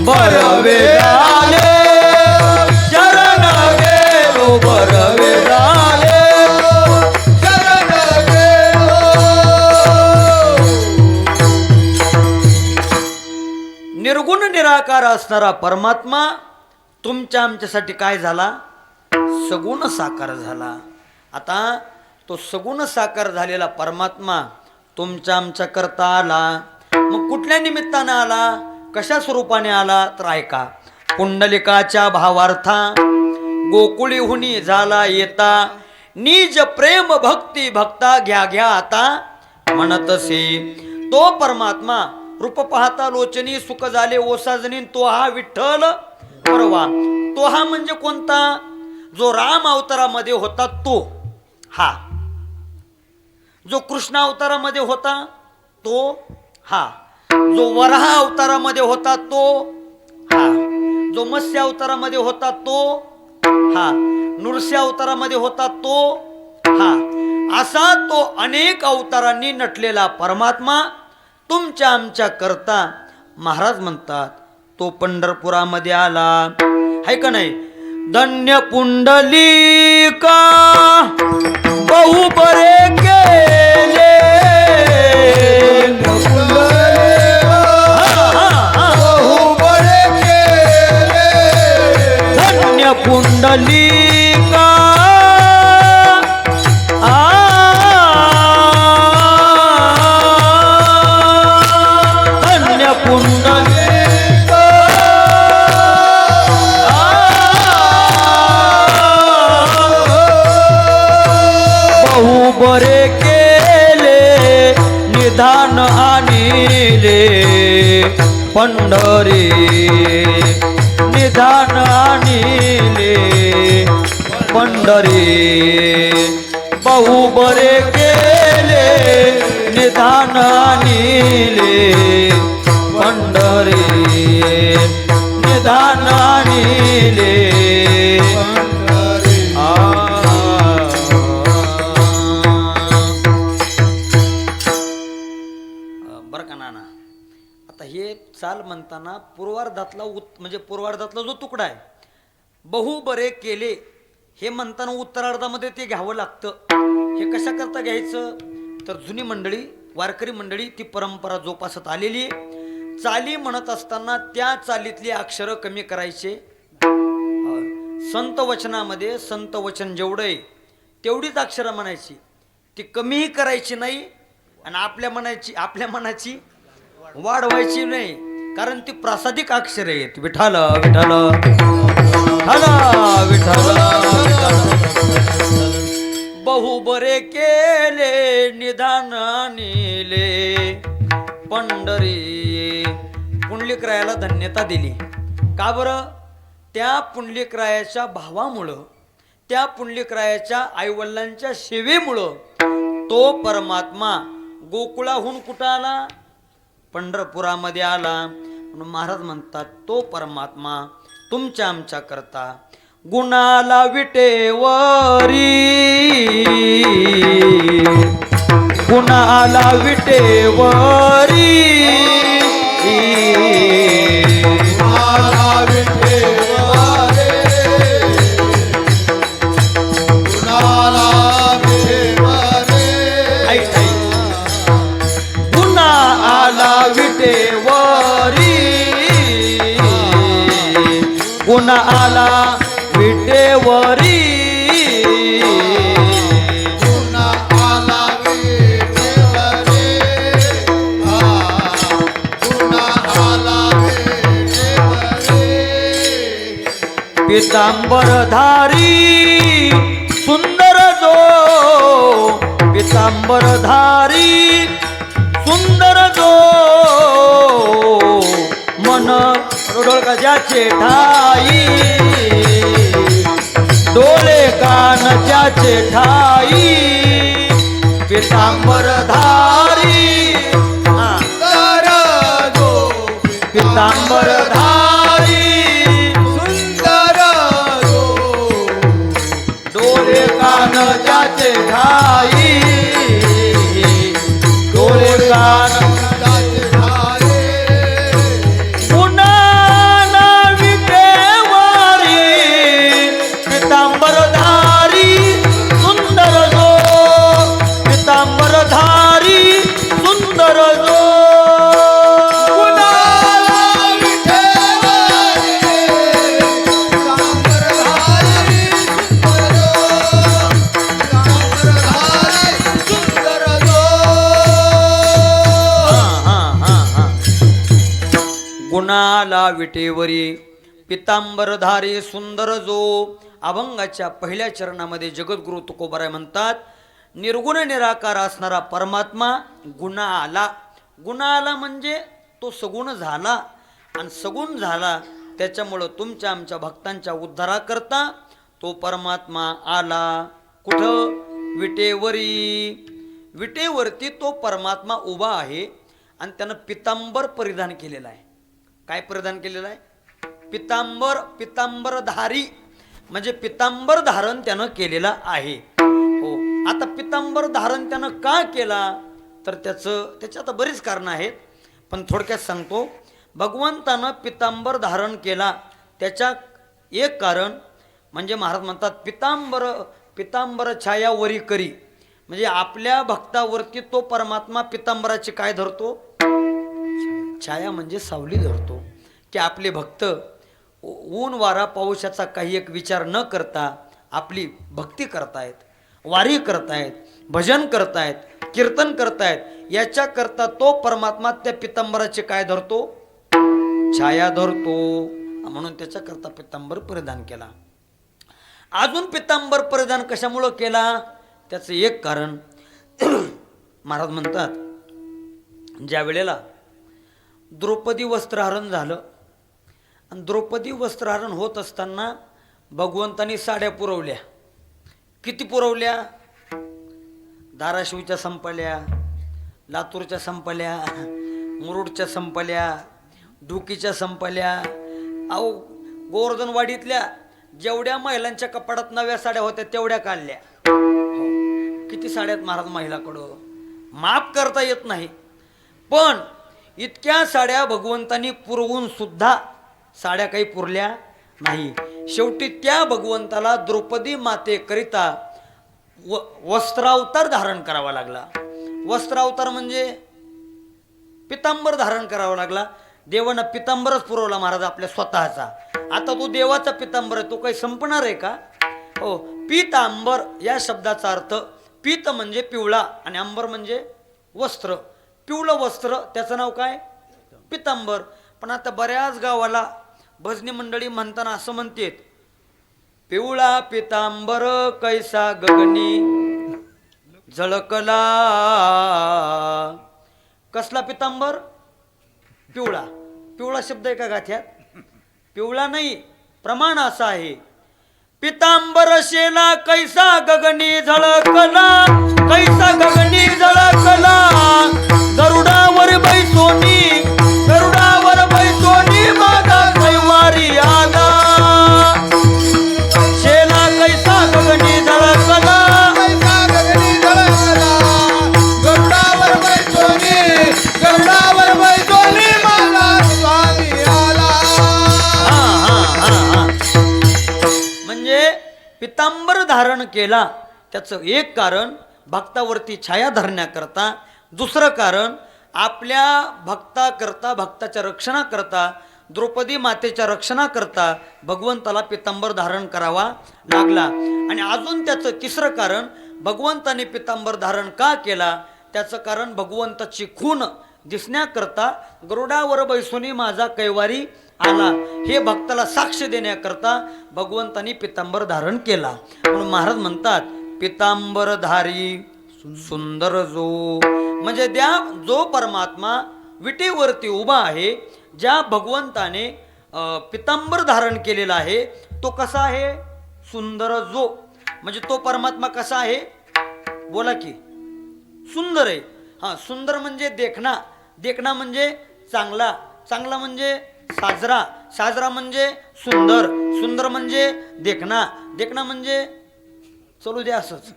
बरवे झाले शरण गेलो, बरवे झाले. शरण गेलो. निर्गुण निराकार असणारा परमात्मा तुमच्या आमच्यासाठी काय झाला, सगुण साकार झाला. आता तो सगुण साकार झालेला परमात्मा तुमच्या आमच्या करता आला. मग कुठल्या निमित्तानं आला, कशा स्वरूपाने आला, तर ऐका. पुंडलिकाच्या भावार्था गोकुळीहुनी झाला येता, निज प्रेम भक्ती भक्ता घ्या घ्या आता म्हणतसे. तो परमात्मा रूप पाहता लोचनी सुख झाले ओसाजनी, तो हा विठ्ठल परवा. तो हा म्हणजे कोणता, जो राम अवतारामध्ये होता तो हा, जो कृष्ण अवतारामध्ये होता तो हा, जो वराह अवतारामध्ये होता तो हा, जो मत्स्य अवतारामध्ये होता तो हा, नृसिंह अवतारामध्ये होता तो हा, असा तो अनेक अवतारांनी नटलेला परमात्मा तुमच्या आमच्या करता महाराज म्हणतात तो पंढरपुरामध्ये आला. आहे का नाही? धन्य पुंडलिका बहु बरे केले. धन्य पुंडलिका धन्य पुंडलिका बहु बरे केले निधान आणिले पंढरी. निधान आणिले पंढरी. बहु बरे केले निधान आणिले पंढरी. निधान आणिले बरं का नाना. आता हे चाल म्हणताना पूर्वार्धातला म्हणजे पूर्वार्धातला जो तुकडा आहे बहु बरे केले हे म्हणताना उत्तरार्धामध्ये ते घ्यावं लागतं. हे कशा करता घ्यायचं तर जुनी मंडळी वारकरी मंडळी ती परंपरा जोपासत आलेली आहे. चाली म्हणत असताना त्या चालीतली अक्षरं कमी करायचे. संत वचनामध्ये संत वचन जेवढं आहे तेवढीच अक्षरं म्हणायची, ती कमीही करायची नाही आणि आपल्या मनाची वाढवायची नाही, कारण ती प्रासादिक अक्षर आहेत. विठाल विठाल विठाल विठाल. बहु बरे केले निधान आणिले पंढरी. पुंडलिकरायाला धन्यता दिली. का बरं? त्या पुंडलिकरायाच्या भावामुळं, त्या पुंडलिकरायाच्या आईवडिलांच्या सेवेमुळं तो परमात्मा गोकुळाहून कुठं आला? पंढरपुरामध्ये आला. म्हणून महाराज म्हणतात तो परमात्मा तुमच्या आमच्या करता गुणाला विटेवरी. गुणाला विटेवरी. गुण आला विटेवरी. गुण आला विटेवरी. गुण आला विटेवरी. पितांबरधारी सुंदर जो, पितांबरधारी सुंदर जो मन ज्याचे ठाई. डोळे कान ज्याचे ठाई. पितांबरधारी पितांबरधारी सुंदर डोळे कान ज्याचे ठाई. डोळे कान गुणाला विटेवरी. पितांबरधारी सुंदर जो. अभंगाच्या पहिल्या चरणामध्ये जगद्गुरु तुकोबाराय म्हणतात निर्गुण निराकार असणारा परमात्मा गुणाला. गुणाला म्हणजे तो सगुण झाला, आणि सगुण झाला त्याच्यामुळं तुमच्या आमच्या भक्तांच्या उद्धाराकरता तो परमात्मा आला. कुठं? विटेवरी. विटेवरती तो परमात्मा उभा आहे आणि त्यानं पितांबर परिधान केलेला आहे. काय परिधान केलेलं आहे? पितांबरधारी म्हणजे पितांबर धारण त्यानं केलेला आहे. हो, आता पितांबर धारण त्यानं का केला तर त्याच्यात बरीच कारणं आहेत, पण थोडक्यात सांगतो. भगवंतानं पितांबर धारण केला त्याच्या एक कारण म्हणजे महाराज म्हणतात पितांबर छाया वरी करी, म्हणजे आपल्या भक्तावरती तो परमात्मा पितांबराची काय धरतो, छाया म्हणजे सावली धरतो. की आपले भक्त ऊन वारा पाऊसाचा काही एक विचार न करता आपली भक्ती करतायत, वारी करतायत, भजन करतायत, कीर्तन करतायत, याच्याकरता तो परमात्मा त्या पितांबराची काय धरतो, छाया धरतो. म्हणून त्याच्याकरता पितांबर परिधान केला. अजून पितांबर परिधान कशामुळं केला त्याचं एक कारण महाराज म्हणतात, ज्या वेळेला द्रौपदी वस्त्रहरण झालं आणि द्रौपदी वस्त्रहरण होत असताना भगवंतानी साड्या पुरवल्या. किती पुरवल्या, धाराशिवच्या संपल्या, लातूरच्या संपल्या, मुरुडच्या संपल्या, ढुकीच्या संपल्या. अहो गोवर्धनवाडीतल्या जेवढ्या महिलांच्या कपाडात नव्या साड्या होत्या तेवढ्या काढल्या. किती साड्यात महाराज महिलाकडं माफ करता येत नाही, पण इतक्या साड्या भगवंतांनी पुरवून सुद्धा साड्या काही पुरल्या नाही. शेवटी त्या भगवंताला द्रौपदी मातेकरिता वस्त्रावतार धारण करावा लागला. वस्त्रावतार म्हणजे पितांबर धारण करावा लागला. देवानं पितांबरच पुरवला महाराज आपल्या स्वतःचा. आता तो देवाचा पितांबर आहे, तो काही संपणार आहे का. हो, पितांबर या शब्दाचा अर्थ पीत म्हणजे पिवळा आणि अंबर म्हणजे वस्त्र. पिवळं वस्त्र त्याचं नाव काय, पितांबर. पण आता बऱ्याच गावाला भजनी मंडळी म्हणताना असं म्हणतात, पिवळा पितांबर कैसा गगनी झळकला. कसला पितांबर, पिवळा. पिवळा शब्द आहे का गाथ्यात, पिवळा नाही, प्रमाण असं आहे. पितांबर शेला कैसा गगनी झळकला, कैसा गगनी झळकला. गरुडावर बैसोनी, गरुडावर बैसोनी माझा कैवारी आला. शेला कैसा गगनी झळकला, कैसा गगनी झळकला. गरुडावर बैसोनी, गरुडावर बैसोनी माझा स्वामी आला. म्हणजे पितांबर धारण केला त्याचं एक कारण भक्तावरती छाया धरण्याकरता. दुसरं कारण आपल्या भक्ताकरता, भक्ताच्या रक्षणाकरता, द्रौपदी मातेच्या रक्षणाकरता भगवंताला पितांबर धारण करावा लागला. आणि अजून त्याचं तिसरं कारण भगवंताने पितांबर धारण का केला त्याचं कारण भगवंताची खून दिसण्याकरता गरुडावर बैसोनी माझा कैवारी आला हे भक्ताला साक्ष देण्याकरता भगवंतानी पितांबर धारण केला. म्हणून महाराज म्हणतात पितांबरधारी सुंदर जो, म्हणजे जो परमात्मा विटेवरती उभा आहे, ज्या भगवंताने पितांबर धारण केलेला आहे तो कसा आहे, सुंदर जो. म्हणजे तो परमात्मा कसा आहे, बोला की, सुंदर आहे. हा, सुंदर म्हणजे देखणा, देखणा म्हणजे चांगला, चांगला म्हणजे साजरा, साजरा म्हणजे सुंदर, सुंदर म्हणजे देखणा, देखणा म्हणजे चलू द्या असंच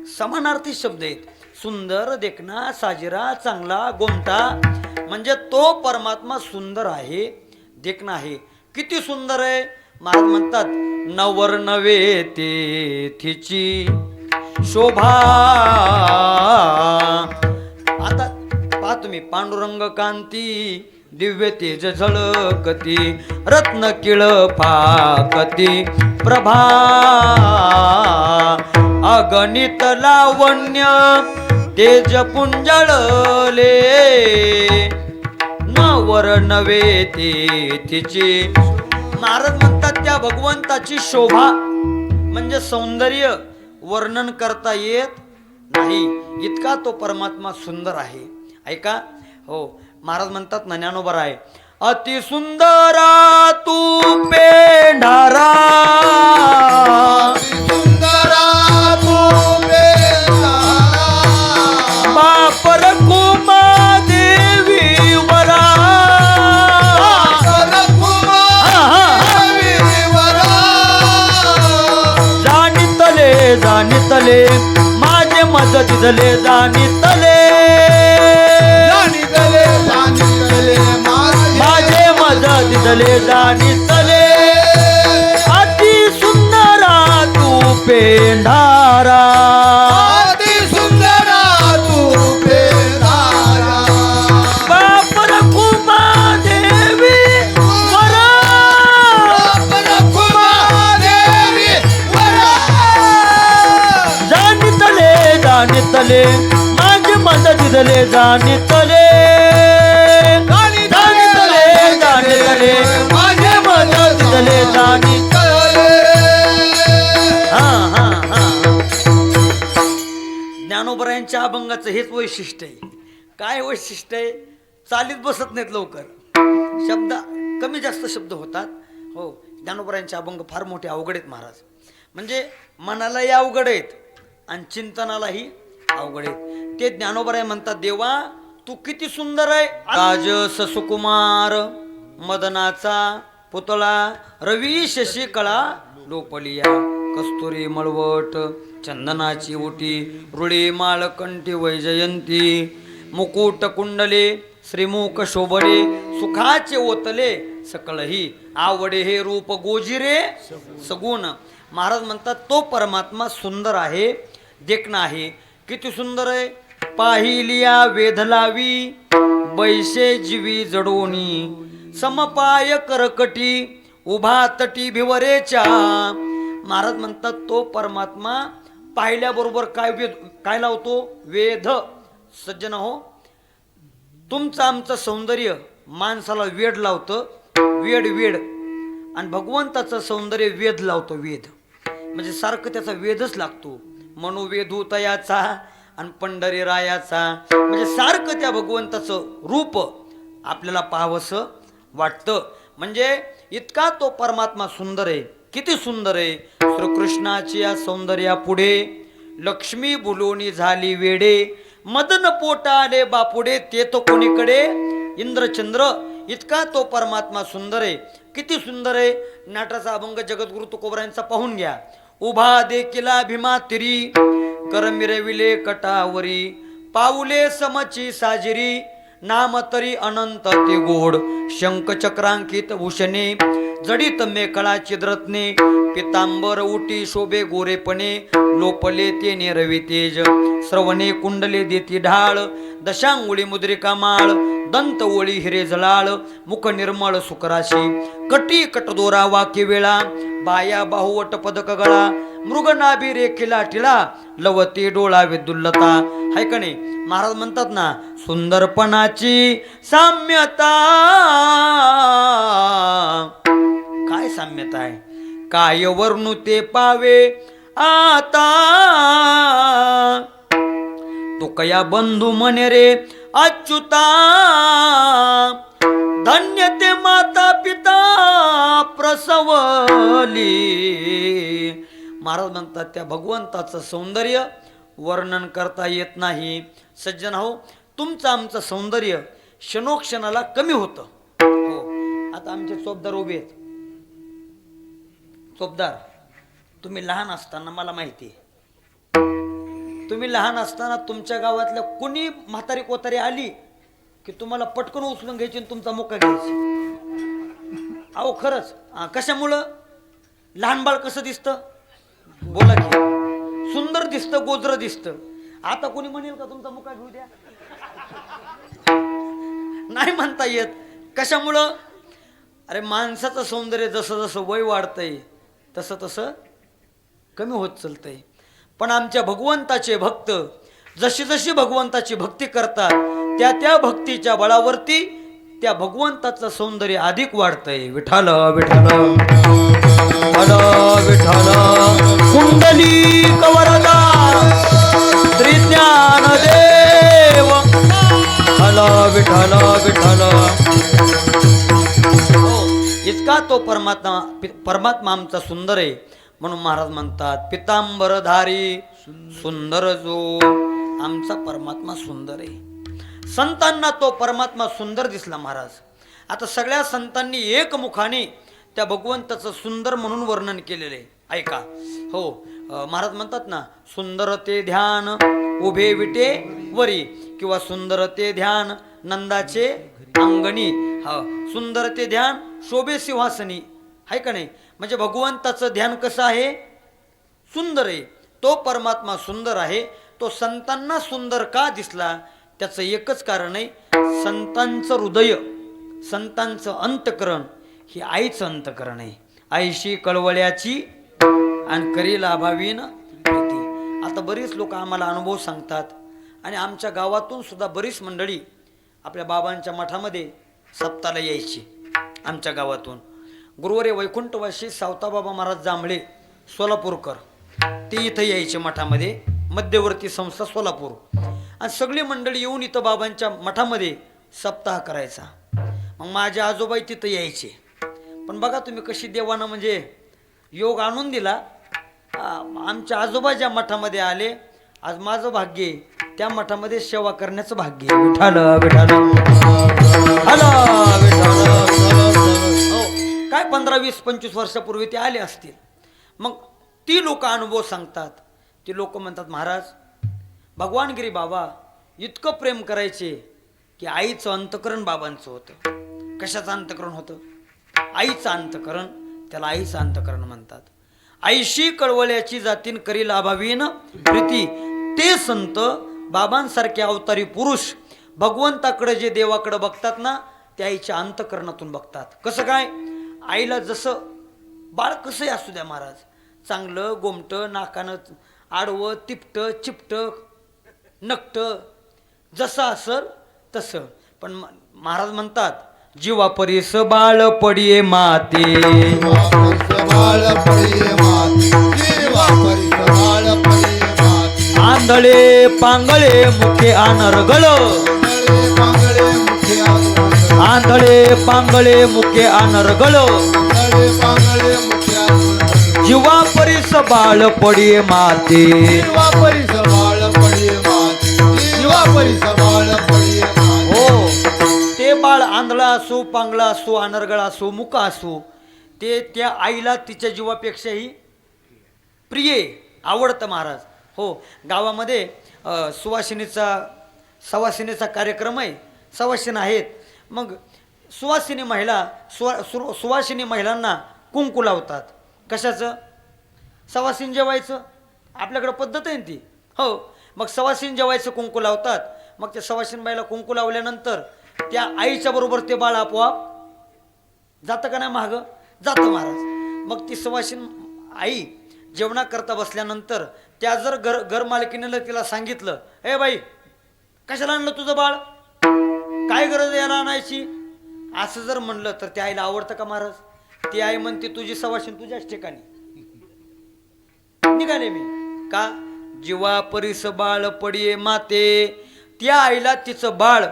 समानार्थी शब्द आहेत. सुंदर, देखणा, साजरा, चांगला, गोमटा. म्हणजे तो परमात्मा सुंदर आहे, देखणा आहे. किती सुंदर आहे महाराज म्हणतात, नवर नवे तिची शोभा. आता पहा तुम्ही, पांडुरंग कांती दिव्य तेज झळकती, रत्न किळ फाकती प्रभा. अगणित लावण्य तेज पुंजळले, नवर नवे तिची. महाराज म्हणतात त्या भगवंताची शोभा म्हणजे सौंदर्य वर्णन करता येत नाही, इतका तो परमात्मा सुंदर आहे. ऐका, हो, महाराज म्हणतात ना ज्ञानोबा आहे, अति सुंदरा तू पेंढारा, सुंदरा तू पेंढारा. बापर कुमा देवी वरा. बापर जाणितले माझे मदतीतले जाणितले जाणितले जाणितले माझे मदतीतले जाणितले अति सुंदरा तू पेंढारा अति सुंदरा तू पेंढारा बाप रखुमा देवी वरा रखुमा देवी वरा जाणितले जाणितले माझे मदतीतले जाणितले जाणितले जाणितले माझे मदतीतले जाणितले हा हा हा ज्ञानोबरायांच्या अभंगाचं हेच वैशिष्ट्य आहे. काय वैशिष्ट्य आहे? चालीत बसत नाहीत लवकर, शब्द कमी जास्त शब्द होतात. हो, ज्ञानोबरायांचे अभंग फार मोठे अवघड आहेत महाराज. म्हणजे मनालाही अवघड आहेत आणि चिंतनालाही अवघड आहेत. ते ज्ञानोबराय म्हणतात, देवा तू किती सुंदर आहे. राज ससुकुमार मदनाचा पुतळा रवी शशिकळा लोपलिया कस्तुरी मळवट चंदनाची ओटी रुळे माळकंठी वैजयंती मुकुट कुंडले श्रीमुख शोभले सुखाचे ओतले सकळही आवडे हे रूप गोजिरे सगुण. महाराज म्हणतात तो परमात्मा सुंदर आहे, देखणा आहे. किती सुंदर आहे. पाहिलिया वेधलावी बैसे जीवी जडोनी समपाय करकटी उभा तटी भिवरेच्या. महाराज म्हणतात तो परमात्मा पाहिल्याबरोबर काय लावतो? वेध. सज्जन हो, तुमचं आमचं सौंदर्य माणसाला वेड लावतं, वेड आणि भगवंताचं सौंदर्य वेध लावतो. वेध म्हणजे सारखं त्याचा वेधच लागतो. मनोवेधू तयाचा आणि पंढरी रायाचा, म्हणजे सारखं त्या भगवंताचं रूप आपल्याला पाहावंसं वाटतं. म्हणजे इतका तो परमात्मा सुंदर आहे. किती सुंदर आहे. श्रीकृष्णाची या सौंदर्या पुढे लक्ष्मी बुलोनी झाली वेडे मदन पोटा आले बापुडे ते तो कोणीकडे इंद्रचंद्र. इतका तो परमात्मा सुंदर आहे. किती सुंदर आहे. नाटाचा अभंग जगद्गुरु तुकोबरायांचा पाहून घ्या. उभा देखिला भीमा तिरी कर मिरविले कटावरी पाऊले समची साजिरी नाम तरी अनंत ते गोड शंख चक्रांकित भूषणे जडित मेकळा चिद्रत्ने पितांबर उटी शोभे गोरेपणे लोपले ते नेरवी तेज श्रवणे कुंडले देती ढाळ दशांगुळी मुद्रिका माळ दंत ओळी हिरे जळाळ मुख निर्मळ सुकराशी कटी कटदोरा वाक्य वेळा बाया बाहुवट पदक गळा मृग नाभी रेखिला टिळा लवती डोळा विदुल्लता. हाय का नाही? महाराज म्हणतात ना, सुंदरपणाची साम्यता. काय साम्यता आहे? काय वर्णू ते पावे आता तो कया बंधू म्हणे रे अच्युता धन्य ते माता पिता प्रसवली. महाराज म्हणतात त्या भगवंताचं सौंदर्य वर्णन करता येत नाही. सज्जन हो, तुमचं आमचं सौंदर्य क्षणोक्षणाला कमी होतं. हो, आता आमचे चोपदार उभे आहेत. चोपदार, तुम्ही लहान असताना मला माहिती आहे, तुम्ही लहान असताना तुमच्या गावातल्या कुणी म्हातारी कोतारी आली की तुम्हाला पटकन उचलून घ्यायची आणि तुमचा मुका घ्यायची. अहो खरंच. कशामुळं? लहान बाळ कसं दिसतं? बोला की. सुंदर दिसतं, गोजर दिसतं. आता कोणी म्हणेल का तुमचा मुका घेऊ द्या? नाही म्हणता येत. कशामुळं? अरे माणसाचं सौंदर्य जसं जसं वय वाढतंय तसं तसं कमी होत चालतंय. पण आमच्या भगवंताचे भक्त जशी जशी भगवंताची भक्ती करतात त्या त्या भक्तीच्या बळावरती त्या भगवंताचं सौंदर्य अधिक वाढतंय. विठाल विठाल विठाल कुंडली कवरदा श्री ज्ञानदेव विठाल विठाल. इतका तो परमात्मा आमचा सुंदर आहे. म्हणून महाराज म्हणतात पितांबरधारी सुंदर जो आमचा परमात्मा सुंदर आहे. संतांना तो परमात्मा सुंदर दिसला महाराज. आता सगळ्या संतांनी एकमुखाने त्या भगवंताचं सुंदर म्हणून वर्णन केलेलं आहे. ऐका हो. महाराज म्हणतात ना, सुंदर ते ध्यान उभे विटे वरी, किंवा सुंदर ते ध्यान नंदाचे अंगणी. हा, सुंदर ते ध्यान शोभे सिंहासनी, आहे का नाही? म्हणजे भगवंताचं ध्यान कसं आहे? सुंदर आहे. तो परमात्मा सुंदर आहे. तो संतांना सुंदर का दिसला? त्याचं एकच कारण आहे, संतांचं हृदय, संतांचं अंतकरण ही आईचं अंतकरण आहे. आईशी कळवळ्याची आणि करी लाभावीन प्रीती. आता बरीच लोक आम्हाला अनुभव सांगतात, आणि आमच्या गावातून सुद्धा बरीच मंडळी आपल्या बाबांच्या मठामध्ये सप्ताला यायची. आमच्या गावातून गुरुवारी वैकुंठवासी सावताबाबा महाराज जांभळे सोलापूरकर, ते इथं यायचे मठामध्ये, मध्यवर्ती संस्था सोलापूर. आणि सगळी मंडळी येऊन इथं बाबांच्या मठामध्ये सप्ताह करायचा. मग माझे आजोबाई तिथं यायचे. पण बघा तुम्ही कशी देवानं म्हणजे योग आणून दिला. आमच्या आजोबा ज्या मठामध्ये आले, आज माझं भाग्य आहे त्या मठामध्ये सेवा करण्याचं भाग्य आहे. विठाल विठाल हो. काय 15, 20, 25 वर्षापूर्वी ते आले असतील. मग ती लोक अनुभव सांगतात. ती लोक म्हणतात, महाराज भगवानगिरी बाबा इतकं प्रेम करायचे की आईचं अंतकरण बाबांचं होतं. कशाचं अंतकरण होतं? आईचं अंतकरण. त्याला आईचं अंतकरण म्हणतात. आईशी कळवळ्याची जातीन करी लाभावीन प्रीती. ते संत बाबांसारखे अवतारी पुरुष भगवंताकडे जे देवाकडे बघतात ना, ते आईच्या अंतकरणातून बघतात. कसं काय? आईला जसं बाळ कसंही असू द्या महाराज, चांगलं गोमटं, नाकानं आडवं, तिपटं चिपटं नकटं, जसं असल तसं. पण महाराज म्हणतात, जीवा परीस बाळ पडिये माते, आंधळे पांगळे मुखे आनरगळ, आंधळे पांगळे मुखे आनरगळ, जीवा परीस बाळ पडिये माते. हो, ते बाळ आंधळा असो, पांगळा असो, अनर्गळ असो, मुका असो, ते त्या आईला तिच्या जीवापेक्षाही प्रिय, आवडतं महाराज. हो, गावामध्ये सवासिनीचा कार्यक्रम आहे. सवासिनी आहेत. मग सुवासिनी महिला सुवासिनी महिलांना कुंकू लावतात. कशाचं? सवासिनी जेवायचं. आपल्याकडं पद्धत आहे ती. हो, मग सवासिनी जेवायचं कुंकू लावतात. मग त्या सवासिनी बाईला कुंकू लावल्यानंतर त्या आईच्या बरोबर ते बाळ आपोआप जातं का नाही मागं? जातं महाराज. मग ती सवासिनी आई जेवणा करता बसल्यानंतर त्या जर घर मालकीने तिला सांगितलं, ए बाई कशाला आणलं तुझं बाळ, काय गरज याला आणायची, असं जर म्हणलं तर त्या आईला आवडतं का महाराज? ती आई म्हणते, तुझी सवासिनी तुझ्याच ठिकाणी निघाले मी का? जीवा परीस बाळ पडिये माते. त्या आईला तिचं बाळ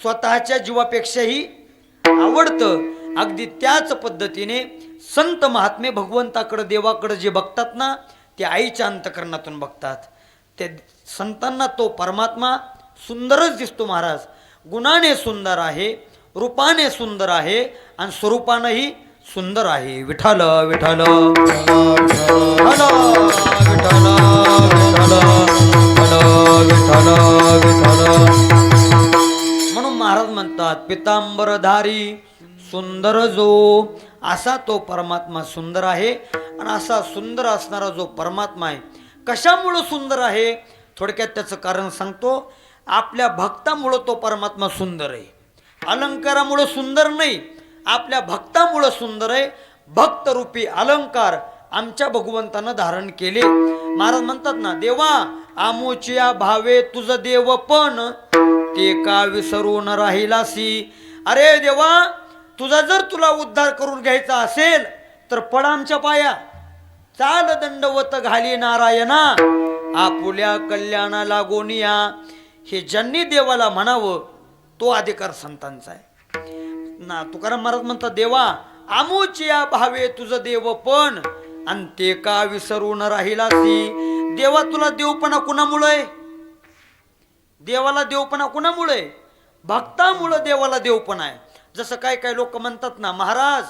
स्वतःच्या जीवापेक्षाही आवडतं. अगदी त्याच पद्धतीने संत महात्मे भगवंताकडे देवाकडे जे बघतात ना, ते आईच्या अंतकरणातून बघतात. त्या संतांना तो परमात्मा सुंदरच दिसतो महाराज. गुणाने सुंदर आहे, रूपाने सुंदर आहे, आणि स्वरूपानेही सुंदर आहे. विठाल विठाल विठाल विठाल विठाल विठाल. म्हणून महाराज म्हणतात, पितांबरधारी सुंदर जो, असा तो परमात्मा सुंदर आहे. आणि असा सुंदर असणारा जो परमात्मा आहे, कशामुळं सुंदर आहे? थोडक्यात त्याचं कारण सांगतो. आपल्या भक्तामुळं तो परमात्मा सुंदर आहे. अलंकारामुळं सुंदर नाही, आपल्या भक्तामुळं सुंदर आहे. भक्तरूपी अलंकार आमच्या भगवंतानं धारण केले. महाराज म्हणतात ना, देवा आमोचिया भावे तुझं देव पण ते का विसरून राहिलासी. अरे देवा, तुला उद्धार करून घ्यायचा असेल तर पड आमच्या पाया, चाल दंडवत घाली नारायणा, आपुल्या कल्याणा लागोनिया. हे ज्यांनी देवाला म्हणावं तो अधिकार संतांचा आहे ना. तुकाराम महाराज म्हणतात, देवा आमोचिया भावे तुझं देव पण आणि ते का विसरून राहिलासी. देवा तुला देवपणा कुणामुळे? देवाला देवपणा कुणामुळे? भक्तामुळं देवाला देवपणा आहे. जसं काय काय लोक म्हणतात ना, महाराज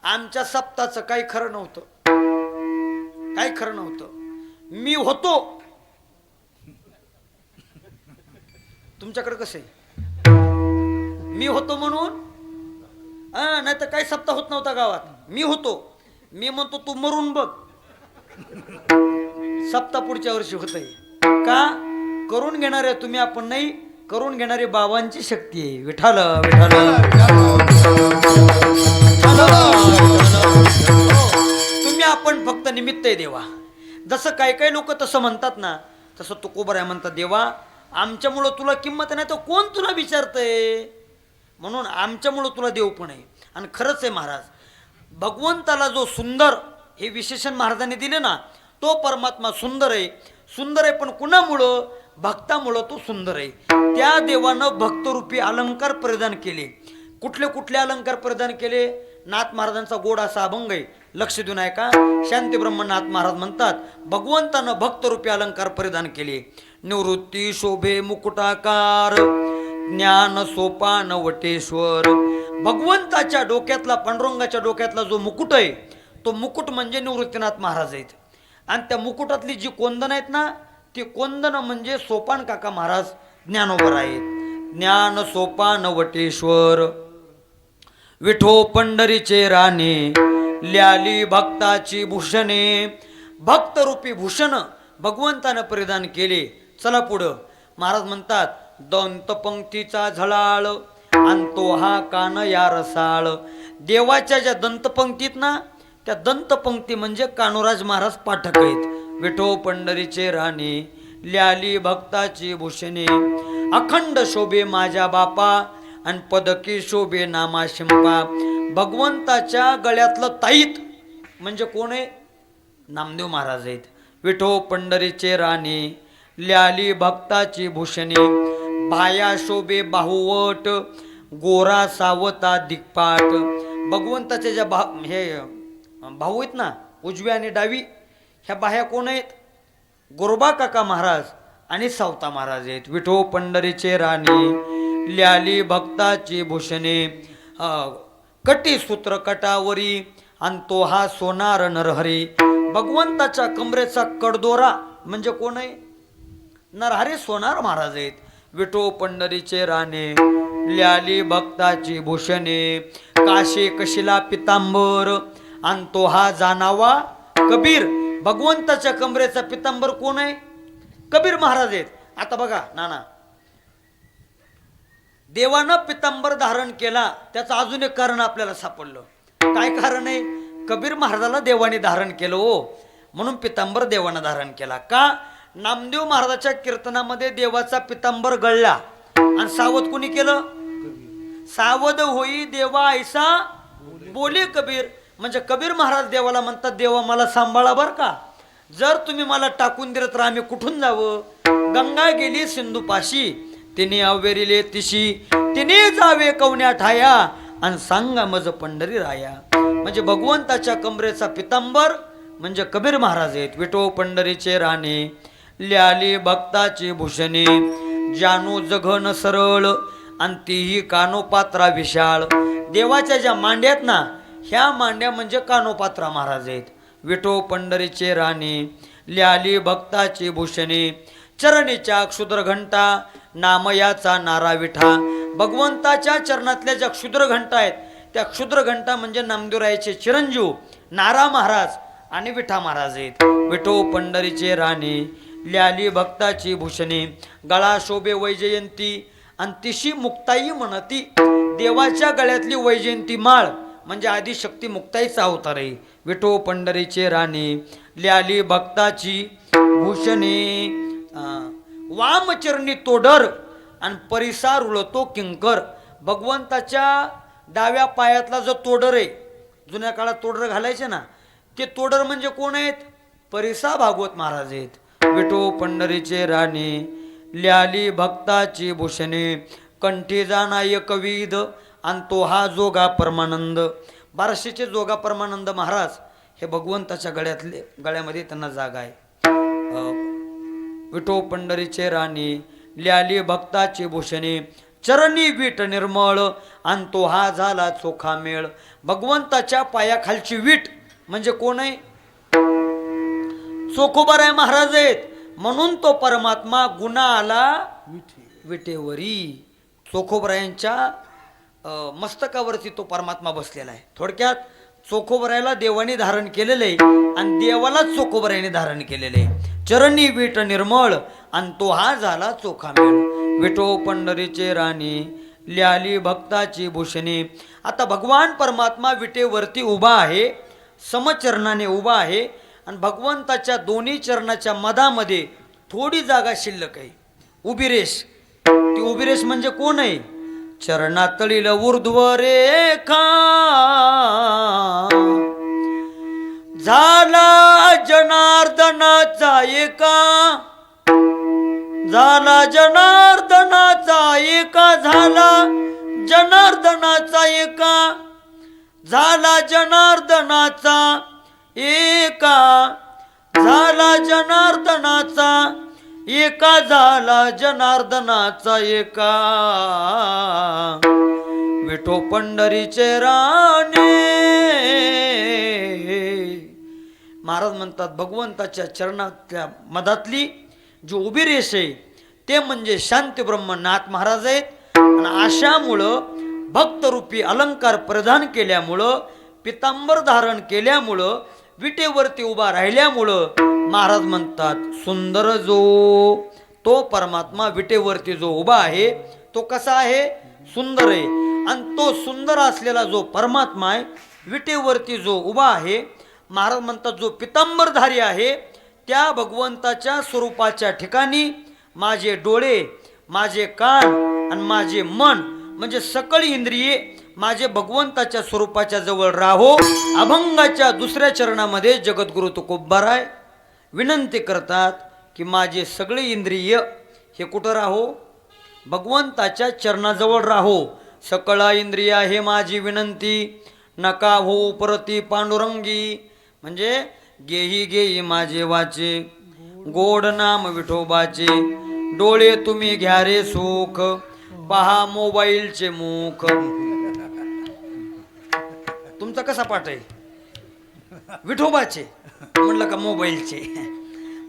आमच्या सप्ताचं काही खरं नव्हतं. काय खरं नव्हतं. मी होतो. तुमच्याकडे कसं आहे, मी होतो म्हणून नाही तर काही सप्ताह होत नव्हता गावात. मी होतो, मी म्हणतो तू मरून बघ, सप्ताह पुढच्या वर्षी होतंय. का? करून घेणारे तुम्ही, आपण नाही, करून घेणारी बाबांची शक्ती आहे. विठाल तुम्ही आपण फक्त निमित्त आहे देवा. जसं काही काही लोक तसं म्हणतात ना, तसं तुकोबराय म्हणतात, देवा आमच्यामुळं तुला किंमत नाही तर कोण तुला विचारतंय, म्हणून आमच्यामुळं तुला देव पण आहे. आणि खरंच आहे महाराज, भगवंताला जो सुंदर हे विशेषण महाराजांनी दिले ना, तो परमात्मा सुंदर आहे. सुंदर आहे पण कुणामुळं? भक्तामुळं तो सुंदर आहे. त्या देवानं भक्तरूपी अलंकार प्रदान केले. कुठले कुठले अलंकार प्रदान केले? नाथ महाराजांचा गोड असा अभंग आहे, लक्ष देऊन ऐका. शांती ब्रह्मनाथ महाराज म्हणतात, भगवंतानं भक्तरूपी अलंकार परिधान केले. निवृत्ती शोभे मुकुटाकार, ज्ञान सोपान वटेश्वर. भगवंताच्या डोक्यातला, पांडुरंगाच्या डोक्यातला जो मुकुट आहे, तो मुकुट म्हणजे निवृत्तीनाथ महाराज आहेत. आणि त्या मुकुटातली जी कोंदण आहेत ना, ती कोंदण म्हणजे सोपान काका महाराज ज्ञानोबर आहेत. ज्ञान सोपान वटेश्वर, विठो पंढरीचे राणे, ल्याली भक्ताची भूषणे. भक्तरूपी भूषण भगवंतानं परिधान केले. चला पुढं. महाराज म्हणतात, दंतपंक्तीचा झळाळ, आणतो हा कान या रसाळ. देवाच्या ज्या दंतपंक्तीत ना, त्या दंतपंक्ती म्हणजे कानोराज महाराज पाठक आहेत. विठो पंढरीचे राणे, ल्याली भक्ताची भूषणे. अखंड शोभे माझ्या बापा, आणि पदकी शोभे नामा शिंपा. भगवंताच्या गळ्यातलं ताईत म्हणजे कोण आहे? नामदेव महाराज आहेत. विठो पंढरीचे राणे, ल्याली भक्ताची भूषणे. बाया शोभे बाहुवट, गोरा सावता दिक्पाट. भगवंताच्या ज्या हे भाऊ आहेत ना, उजवी आणि डावी, ह्या बाह्या कोण आहेत? गोरबा काका महाराज आणि सावता महाराज आहेत. विठो पंढरीचे राणे, ल्याली भक्ताची भूषणे. कटी सूत्र कटावरी, आणतो हा सोनार नरहरी. भगवंताच्या कमरेचा कडदोरा म्हणजे कोण आहे? नरहरी सोनार महाराज आहेत. विठो पंढरीचे राणे, ल्याली भक्ताची भूषणे. काशे कशिला पितांबर, आणतो हा जाणावा कबीर. भगवंताच्या कमरेचा पितांबर कोण आहे? कबीर महाराज आहेत. आता बघा नाना, देवानं पितांबर धारण केला, त्याचं अजून एक कारण आपल्याला सापडलं. काय कारण आहे? कबीर महाराजाला देवाने धारण केलं हो, म्हणून पितांबर देवानं धारण केला. का? नामदेव महाराजाच्या कीर्तनामध्ये देवाचा पितांबर गळला आणि सावध कोणी केलं? सावध होई देवा ऐसा बोले कबीर. म्हणजे कबीर महाराज देवाला म्हणतात, देवा मला सांभाळा बर का, जर तुम्ही मला टाकून दिलं तर आम्ही कुठून जावं? गंगा गेली सिंधुपाशी, तिने अवेरिले तिशी, तिने जावे कवण्या ठाया, आणि सांगा मज पंढरी राया. म्हणजे भगवंताच्या कमरेचा पितांबर म्हणजे कबीर महाराज आहेत. विठो पंढरीचे राणे, ल्याली भक्ताची भूषणे. जानू जघन सरळ, आणि तीही कानोपात्रा विशाळ. देवाच्या ज्या मांड्यात ना, ह्या मांड्या म्हणजे कानोपात्रा महाराज आहेत. विठो पंढरीचे राणे, ल्याली भक्ताची भूषणे. चरणीच्या क्षुद्र घंटा, नामयाचा नारा विठा. भगवंताच्या चरणातल्या ज्या क्षुद्र घंटा आहेत, त्या क्षुद्र घंटा म्हणजे नामदेवरायाचे चिरंजीव नारा महाराज आणि विठा महाराज आहेत. विठो पंढरीचे राणे, ल्याली भक्ताची भूषणे. गळा शोभे वैजयंती, आणि तिशी मुक्ताई म्हणती. देवाच्या गळ्यातली वैजयंती माळ म्हणजे आदिशक्ती मुक्ताईचा अवतार आहे. विठो पंढरीचे राणे, ल्याली भक्ताची भूषणे. वामचरणी तोडर, आणि परिसार उळतो किंकर. भगवंताच्या डाव्या पायातला जो तोडर आहे, जुन्या काळात तोडर घालायचे ना, ते तोडर म्हणजे कोण आहेत? परिसा भागवत महाराज आहेत. विठो पंढरीचे राणे, ल्याली भक्ताची भूषणे. कंठी जाणा एकविध, आणि तो हा जोगा परमानंद. बाराशेचे जोगा परमानंद महाराज हे भगवंताच्या गळ्यामध्ये त्यांना जागा आहे. विठो पंढरीचे राणे, ल्याली भक्ताची भूषणे. चरणी वीट निर्मळ, आणि तो हा झाला चोखा मेळ. भगवंताच्या पायाखालची वीट म्हणजे कोण आहे? चोखोबाराय महाराज आहेत, म्हणून तो परमात्मा गुणा आला विटेवरी. चोखोबरायांच्या मस्तकावरती तो परमात्मा बसलेला आहे. थोडक्यात चोखोबरायला देवाने धारण केलेलं आहे आणि देवालाच चोखोबरायाने धारण केलेलं आहे. चरणी विट निर्मळ आणि तो हा झाला चोखा मेळ. विठो पंढरीचे राणी ल्याली भक्ताची भूषणी. आता भगवान परमात्मा विटेवरती उभा आहे, समचरणाने उभा आहे आणि भगवंताच्या दोन्ही चरणाच्या मधामध्ये थोडी जागा शिल्लक आहे, उभी रेष. ती उभी रेष म्हणजे कोण आहे? चरणातळील ऊर्ध्व रेखा झाला जनार्दनाचा एका, झाला जनार्दनाचा एका, झाला जनार्दनाचा एका, झाला जनार्दनाचा एका, झाला जनार्दनाचा एका, झाला जनार्दनाचा एका. विठो पंढरीचे राणे. महाराज म्हणतात भगवंताच्या चरणातल्या मधातली जी उभी रेष आहे ते म्हणजे शांती ब्रह्मनाथ महाराज आहेत. आणि अशामुळं भक्तरूपी अलंकार प्रदान केल्यामुळं, पितांबर धारण केल्यामुळं, विटेवरती उभा राहिल्यामुळं महाराज म्हणतात सुंदर जो तो परमात्मा विटेवरती जो उभा आहे तो कसा आहे? सुंदर आहे. आणि तो सुंदर असलेला जो परमात्मा आहे विटेवरती जो उभा आहे, महाराज म्हणतात जो पितांबरधारी आहे, त्या भगवंताच्या स्वरूपाच्या ठिकाणी माझे डोळे, माझे कान आणि माझे मन म्हणजे सकळ इंद्रिये माझे भगवंताच्या स्वरूपाच्या जवळ राहो. अभंगाच्या दुसऱ्या चरणामध्ये जगद्गुरु तुकोबाराय विनंती करतात की माझे सगळे इंद्रिय हे कुठं राहो? भगवंताच्या चरणाजवळ राहो. सकळा इंद्रिया हे माझी विनंती, नका हो परती पांडुरंगी. म्हणजे गेही गेही माझे वाचे, गोड नाम विठोबाचे. डोळे तुम्ही घ्या रे सुख, पहा मोबाईलचे मुख. तुमचा कसा पाठ आहे? विठोबाचे म्हणलं का मोबाईलचे?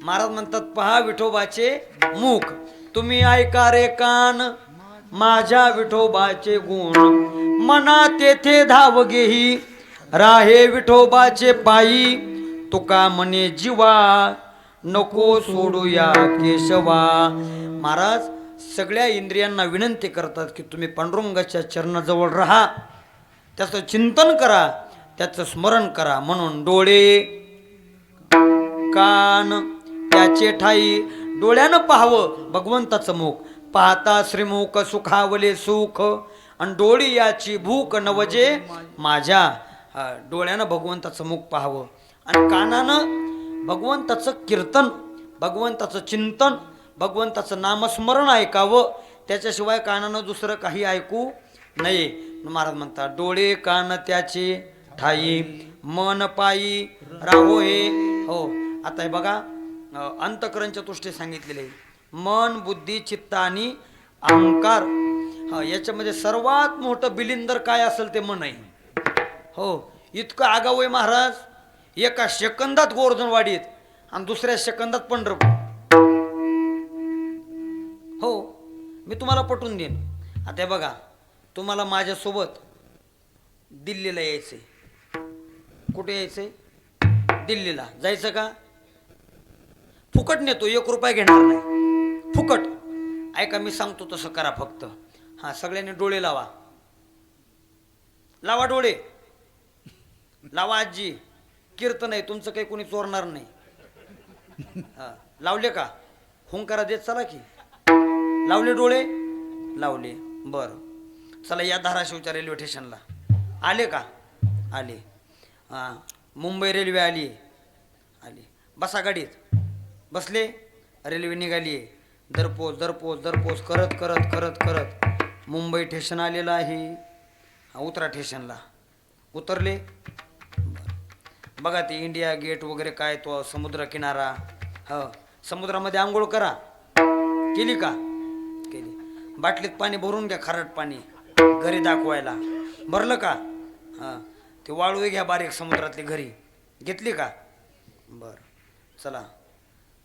महाराज म्हणतात पहा विठोबाचे मुख, तुम्ही ऐका रे कान माझ्या विठोबाचे गुण. मना तेथे धाव घेही राहे विठोबाचे पायी. तुका म्हणे जीवा नको सोडूया केशवा. महाराज सगळ्या इंद्रियांना विनंती करतात की तुम्ही पांडुरंगाच्या चरणाजवळ राहा, त्याचं चिंतन करा, त्याचं स्मरण करा. म्हणून डोळे कान त्याचे ठाई. डोळ्यानं पाहावं भगवंताचं मुख, पाहता श्रीमुख सुखावले सुख. आणि डोळी याची भूक नवजे माझ्या. डोळ्यानं भगवंताचं मुख पाहावं आणि कानानं भगवंताचं कीर्तन, भगवंताचं चिंतन, भगवंताचं नामस्मरण ऐकावं. त्याच्याशिवाय कानानं दुसरं काही ऐकू नये. महाराज म्हणतात डोळे कान त्याचे ठाई, मन पायी राहो हे. हो आता हे बघा अंतकरणच्या तुष्टे सांगितलेले मन, बुद्धी, चित्त आणि अहंकार. याच्यामध्ये सर्वात मोठं बिलिंदर काय असेल ते मन आहे. हो इतकं आगाऊ आहे महाराज. एका सेकंदात गोवर्धनवाडीत आणि दुसऱ्या सेकंदात पंढरपूर. हो मी तुम्हाला पटवून देईन. आता बघा तुम्हाला माझ्यासोबत दिल्लीला यायचंय. कुठे यायचंय? दिल्लीला जायचं का? फुकट नेतो, 1 रुपया घेणार नाही, फुकट. ऐका मी सांगतो तसं करा फक्त. हां सगळ्यांनी डोळे लावा, लावा डोळे लावा. आजी कीर्तन आहे तुमचं, काही कोणी चोरणार नाही. हां लावले का? हुंकारा देत चला की. लावले डोळे? लावले. बरं चला या धाराशिवच्या रेल्वे स्टेशनला. आले का? आले. हां मुंबई रेल्वे आली आली. बसा गाडीत. बसले, रेल्वे निघाली आहे. दरपोच दरपोच दरपोच करत करत करत करत मुंबई स्टेशन आलेलं आहे. उतरा स्टेशनला. उतरले. बघा ते इंडिया गेट वगैरे काय तो समुद्र किनारा. हो समुद्रामध्ये आंघोळ करा. केली का? केली. बाटलीत पाणी भरून घ्या, खारट पाणी घरी दाखवायला. भरलं का? हां ते वाळू घ्या बारीक समुद्रातली घरी. घेतली का? बरं चला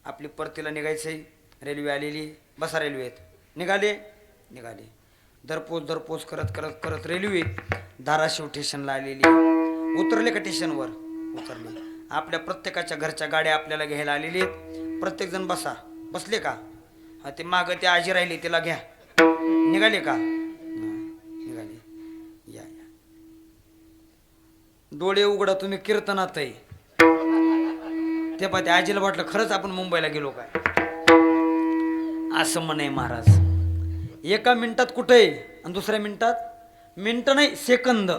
आपली परतीला निघायचंय. रेल्वे आलेली. बसा रेल्वेत. निघाले. दरपोच करत करत करत रेल्वे धाराशिव स्टेशनला आलेली. उतरले का स्टेशनवर? उतरले. आपल्या प्रत्येकाच्या घरच्या गाड्या आपल्याला घ्यायला आलेली आहेत. प्रत्येक जण बसा. बसले का? हा, ते मागं ते आजी राहिली तिला घ्या. निघाले का? निघाले. या डोळे उघडा, तुम्ही कीर्तनात आहे. ते पाहते आजीला वाटलं खरंच आपण मुंबईला गेलो काय. असं म्हणे महाराज. एका मिनिटात कुठे आणि दुसऱ्या मिनिटात मिनिट नाही सेकंद.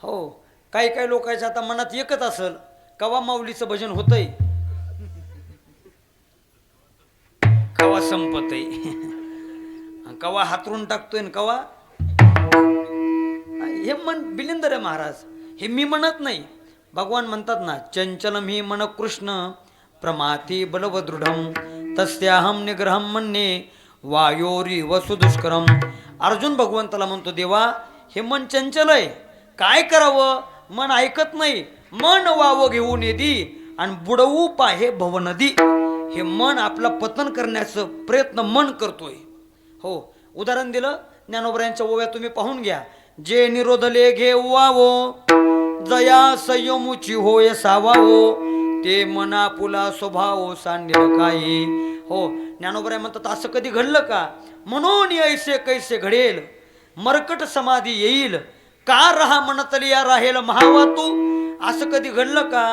हो, काही काही लोकांच्या आता मनात एकच असेल, कवा माऊलीचं भजन होतंय, कवा संपतय, कवा हातरून टाकतोय न कवा. हे मन बिलिंदर आहे महाराज. हे मी म्हणत नाही. भगवान म्हणतात ना, चंचलम ही मन कृष्ण प्रमाती बलवदृढम तस्याहम निग्रहम म्हणणे वायोरी वसुदुष्करम. अर्जुन भगवंताला म्हणतो, देवा हे मन चंचल आहे, काय करावं? मन ऐकत नाही. मन वावं घेऊन येदी आणि बुडवू पाहे भवनदी. हे मन आपला पतन करण्याचं प्रयत्न मन करतोय. हो, उदाहरण दिलं ज्ञानोबरायांच्या ओव्या तुम्ही पाहून घ्या. जे निरोधले घेवावो जया संयमुची होय सावावो ते मना पुला स्वभाव सांडेल काही. हो, ज्ञानोबराय म्हणतात असं कधी घडलं का? म्हणून ऐसे कैसे घडेल मरकट समाधी येईल का रहा म्हणतली या राहेल महावातू. असं कधी घडलं का?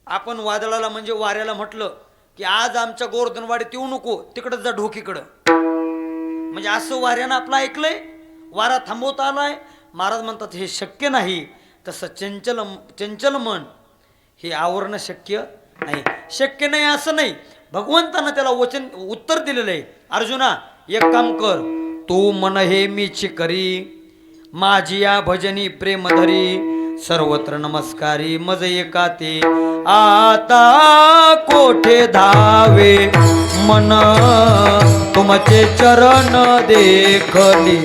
आपण वादळाला म्हणजे वाऱ्याला म्हटलं की आज आमच्या गोवर्धनवाडीत येऊ नको, तिकडं जा ढोकीकडं. म्हणजे असं वाऱ्यानं आपलं ऐकलंय, वारा थांबवता आलाय. महाराज म्हणतात हे शक्य नाही. तसं चंचल मन हे आवरणं शक्य नाही. शक्य नाही असं नाही, भगवंतानं त्याला वचन उत्तर दिलेलं आहे. अर्जुना एक काम कर, तू मन हे मीची करी माझी या भजनी प्रेम धरी सर्वत्र नमस्कारी मज एकाते आता कोठे धावे मन तुमचे चरण देखली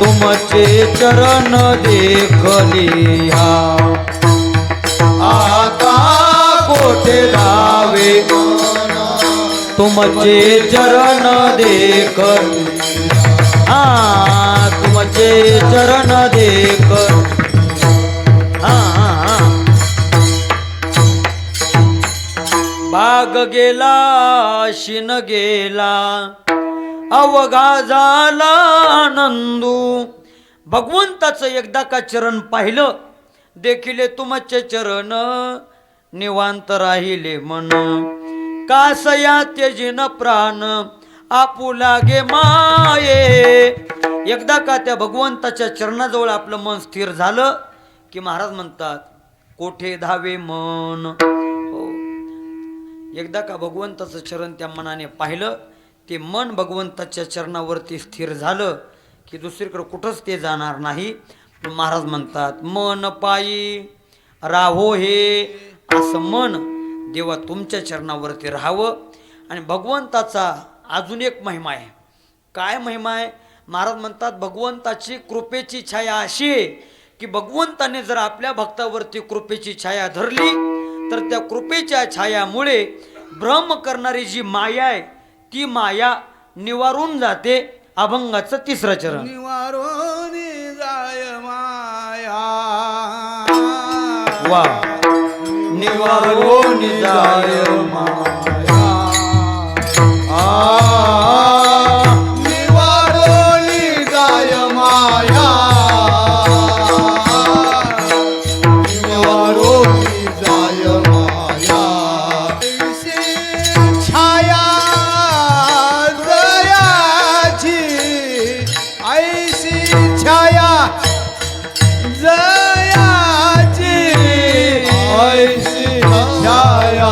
तुमचे चरण देखलिया आता कोठे धावे तुमचे चरण देखलिया तुमचे चरण देख. बाग गेला शिन गेला अवघा झाला आनंदू. भगवंताचं एकदा का चरण पाहिलं देखिले तुमचे चरण निवांत राहिले मन कासया त्यजिन प्राण आपू लागे माये. एकदा का त्या भगवंताच्या चरणाजवळ आपलं मन स्थिर झालं की महाराज म्हणतात कोठे धावे मन. हो, एकदा का भगवंताचं चरण त्या मनाने पाहिलं, ते मन भगवंताच्या चरणावरती स्थिर झालं की दुसरीकडे कुठंच ते जाणार नाही. महाराज म्हणतात मन पायी राहो हे. असं मन देवा तुमच्या चरणावरती राहावं. आणि भगवंताचा अजून एक महिमा आहे. काय महिमा आहे? महाराज म्हणतात भगवंताची कृपेची छाया अशी आहे की भगवंताने जर आपल्या भक्तावरती कृपेची छाया धरली तर त्या कृपेच्या छायामुळे भ्रम करणारी जी माया आहे ती माया निवारून जाते. अभंगाचं तिसरं चरण. निवारून जाय माया वा निवारून जाय माया निवारोनी जाय माया निवारोनी जाय माया छाया जयाची ऐशी छाया जयाची ऐशी छाया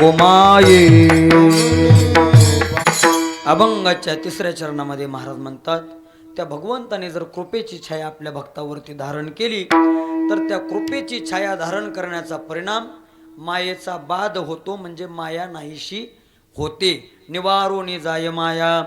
सुकुमाये. अभंगाच्या तिसऱ्या चरणामध्ये महाराज म्हणतात, त्या भगवंताने जर कृपेची छाया आपल्या भक्तावरती धारण केली तर त्या कृपेची छाया धारण करण्याचा परिणाम मायेचा बाध होतो, म्हणजे माया नाहीशी होते. निवारोनी जाय माया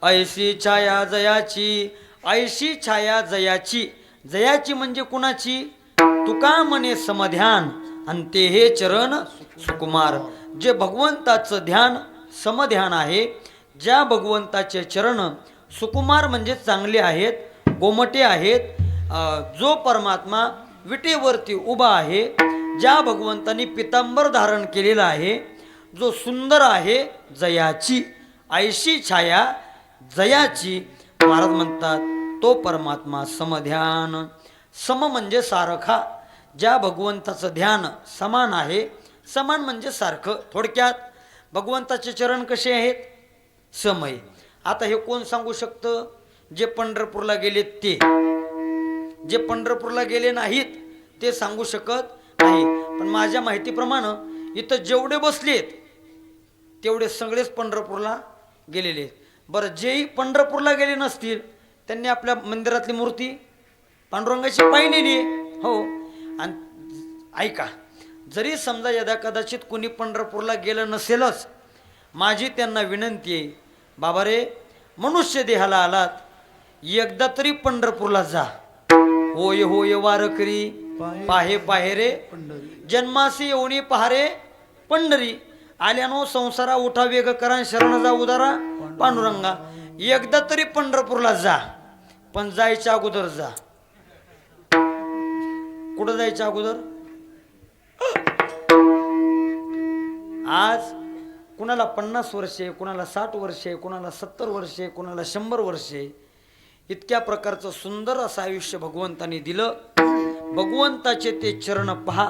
ऐशी छाया जयाची, ऐशी छाया जयाची. जयाची म्हणजे कुणाची? तुका म्हणे समध्यान आणि ते हे चरण सुकुमार. जे भगवंताचं ध्यान समध्यान आहे, ज्या भगवंताचे चरण सुकुमार म्हणजे चांगले आहेत, गोमटे आहेत, जो परमात्मा विटेवरती उभा आहे, ज्या भगवंतांनी पितांबर धारण केलेला आहे, जो सुंदर आहे, जयाची ऐशी छाया जयाची. महाराज म्हणतात तो परमात्मा समध्यान. सम म्हणजे सारखा. ज्या भगवंताचं ध्यान समान आहे, समान म्हणजे सारखं. थोडक्यात भगवंताचे चरण कसे आहेत? समय. आता हे कोण सांगू शकतं? जे पंढरपूरला गेलेत ते. जे पंढरपूरला गेले नाहीत ते सांगू शकत नाही. पण माझ्या माहितीप्रमाणे इथं जेवढे बसलेत तेवढे सगळेच पंढरपूरला गेलेले आहेत. बरं, जेही पंढरपूरला गेले नसतील त्यांनी आपल्या मंदिरातली मूर्ती पांडुरंगाची पाहिलेली आहे. हो. आणि ऐका, जरी समजा यदा कदाचित कोणी पंढरपूरला गेलं नसेलच, माझी त्यांना विनंती आहे, बाबा रे, मनुष्य देहाला आलात, एकदा तरी पंढरपूरला जा. होय होय वारकरी पाहे पाहे रे जन्मासी येऊनी पहारे पंढरी. आल्यानो संसारा उठा वेग करा शरण जा उदारा पांडुरंगा. एकदा तरी पंढरपूरला जा, पण जायच्या अगोदर जा. कुठं जायच्या अगोदर? आज कुणाला 50 वर्षे, कुणाला 60 वर्षे, कुणाला 70 वर्षे, कुणाला 100 वर्षे, इतक्या प्रकारचं सुंदर असं आयुष्य भगवंताने दिलं. भगवंताचे ते चरण पहा,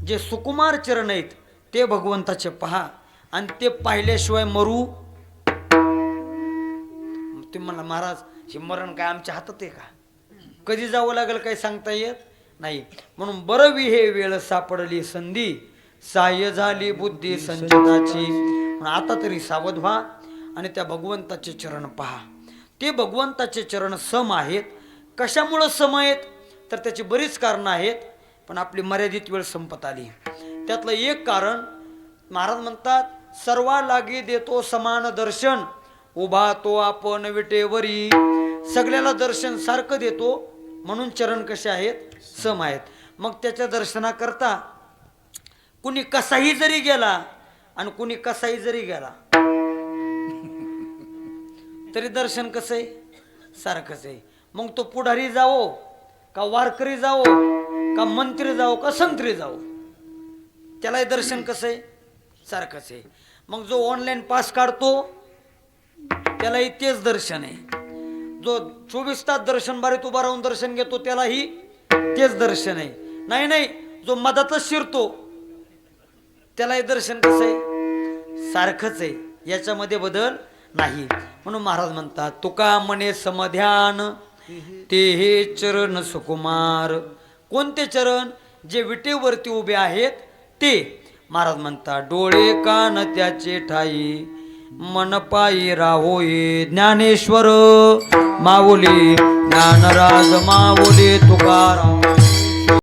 जे सुकुमार चरण आहेत ते भगवंताचे पहा, आणि ते पाहिल्याशिवाय मरू. ते म्हणला, महाराज हे मरण काय आमच्या हातात आहे का? कधी जावं लागेल काही सांगता येत नाही. म्हणून बरं हे वेळ सापडली संधी, सहाय्य झाली बुद्धी संचिताची. आता तरी सावध व्हा आणि त्या भगवंताचे चरण पहा. ते भगवंताचे चरण सम आहेत. कशामुळं सम आहेत तर त्याची बरीच कारणं आहेत, पण आपली मर्यादित वेळ संपत आली. त्यातलं एक कारण महाराज म्हणतात, सर्वा लागी देतो समान दर्शन, उभा तो आपण विटेवरी. सगळ्याला दर्शन सारखं देतो, म्हणून चरण कसे आहेत? सम आहेत. मग त्याच्या दर्शनाकरता कुणी कसाही जरी गेला आणि कुणी कसाही जरी गेला तरी दर्शन कसं आहे? सारखंच आहे. मग तो पुढारी जावो का वारकरी जावो का मंत्री जावो का संत्री जावो, त्यालाही दर्शन कसं आहे? सारखंच आहे. मग जो ऑनलाईन पास काढतो त्यालाही तेच दर्शन आहे. जो 24 तास दर्शन बारीत उभा राहून दर्शन घेतो त्यालाही तेच दर्शन आहे. नाही नाही, जो मधातच शिरतो त्यालाही दर्शन कसं आहे? सारखंच आहे. याच्यामध्ये बदल नाही. म्हणून महाराज म्हणतात, तुका म्हणे समध्यान ते हे चरण सुकुमार. कोणते चरण? जे विटेवरती उभे आहेत ते. महाराज म्हणतात, डोळे कान त्याचे ठाई, मन पायी राहोये ज्ञानेश्वर माऊली, ज्ञानराज माऊली तुकाराम.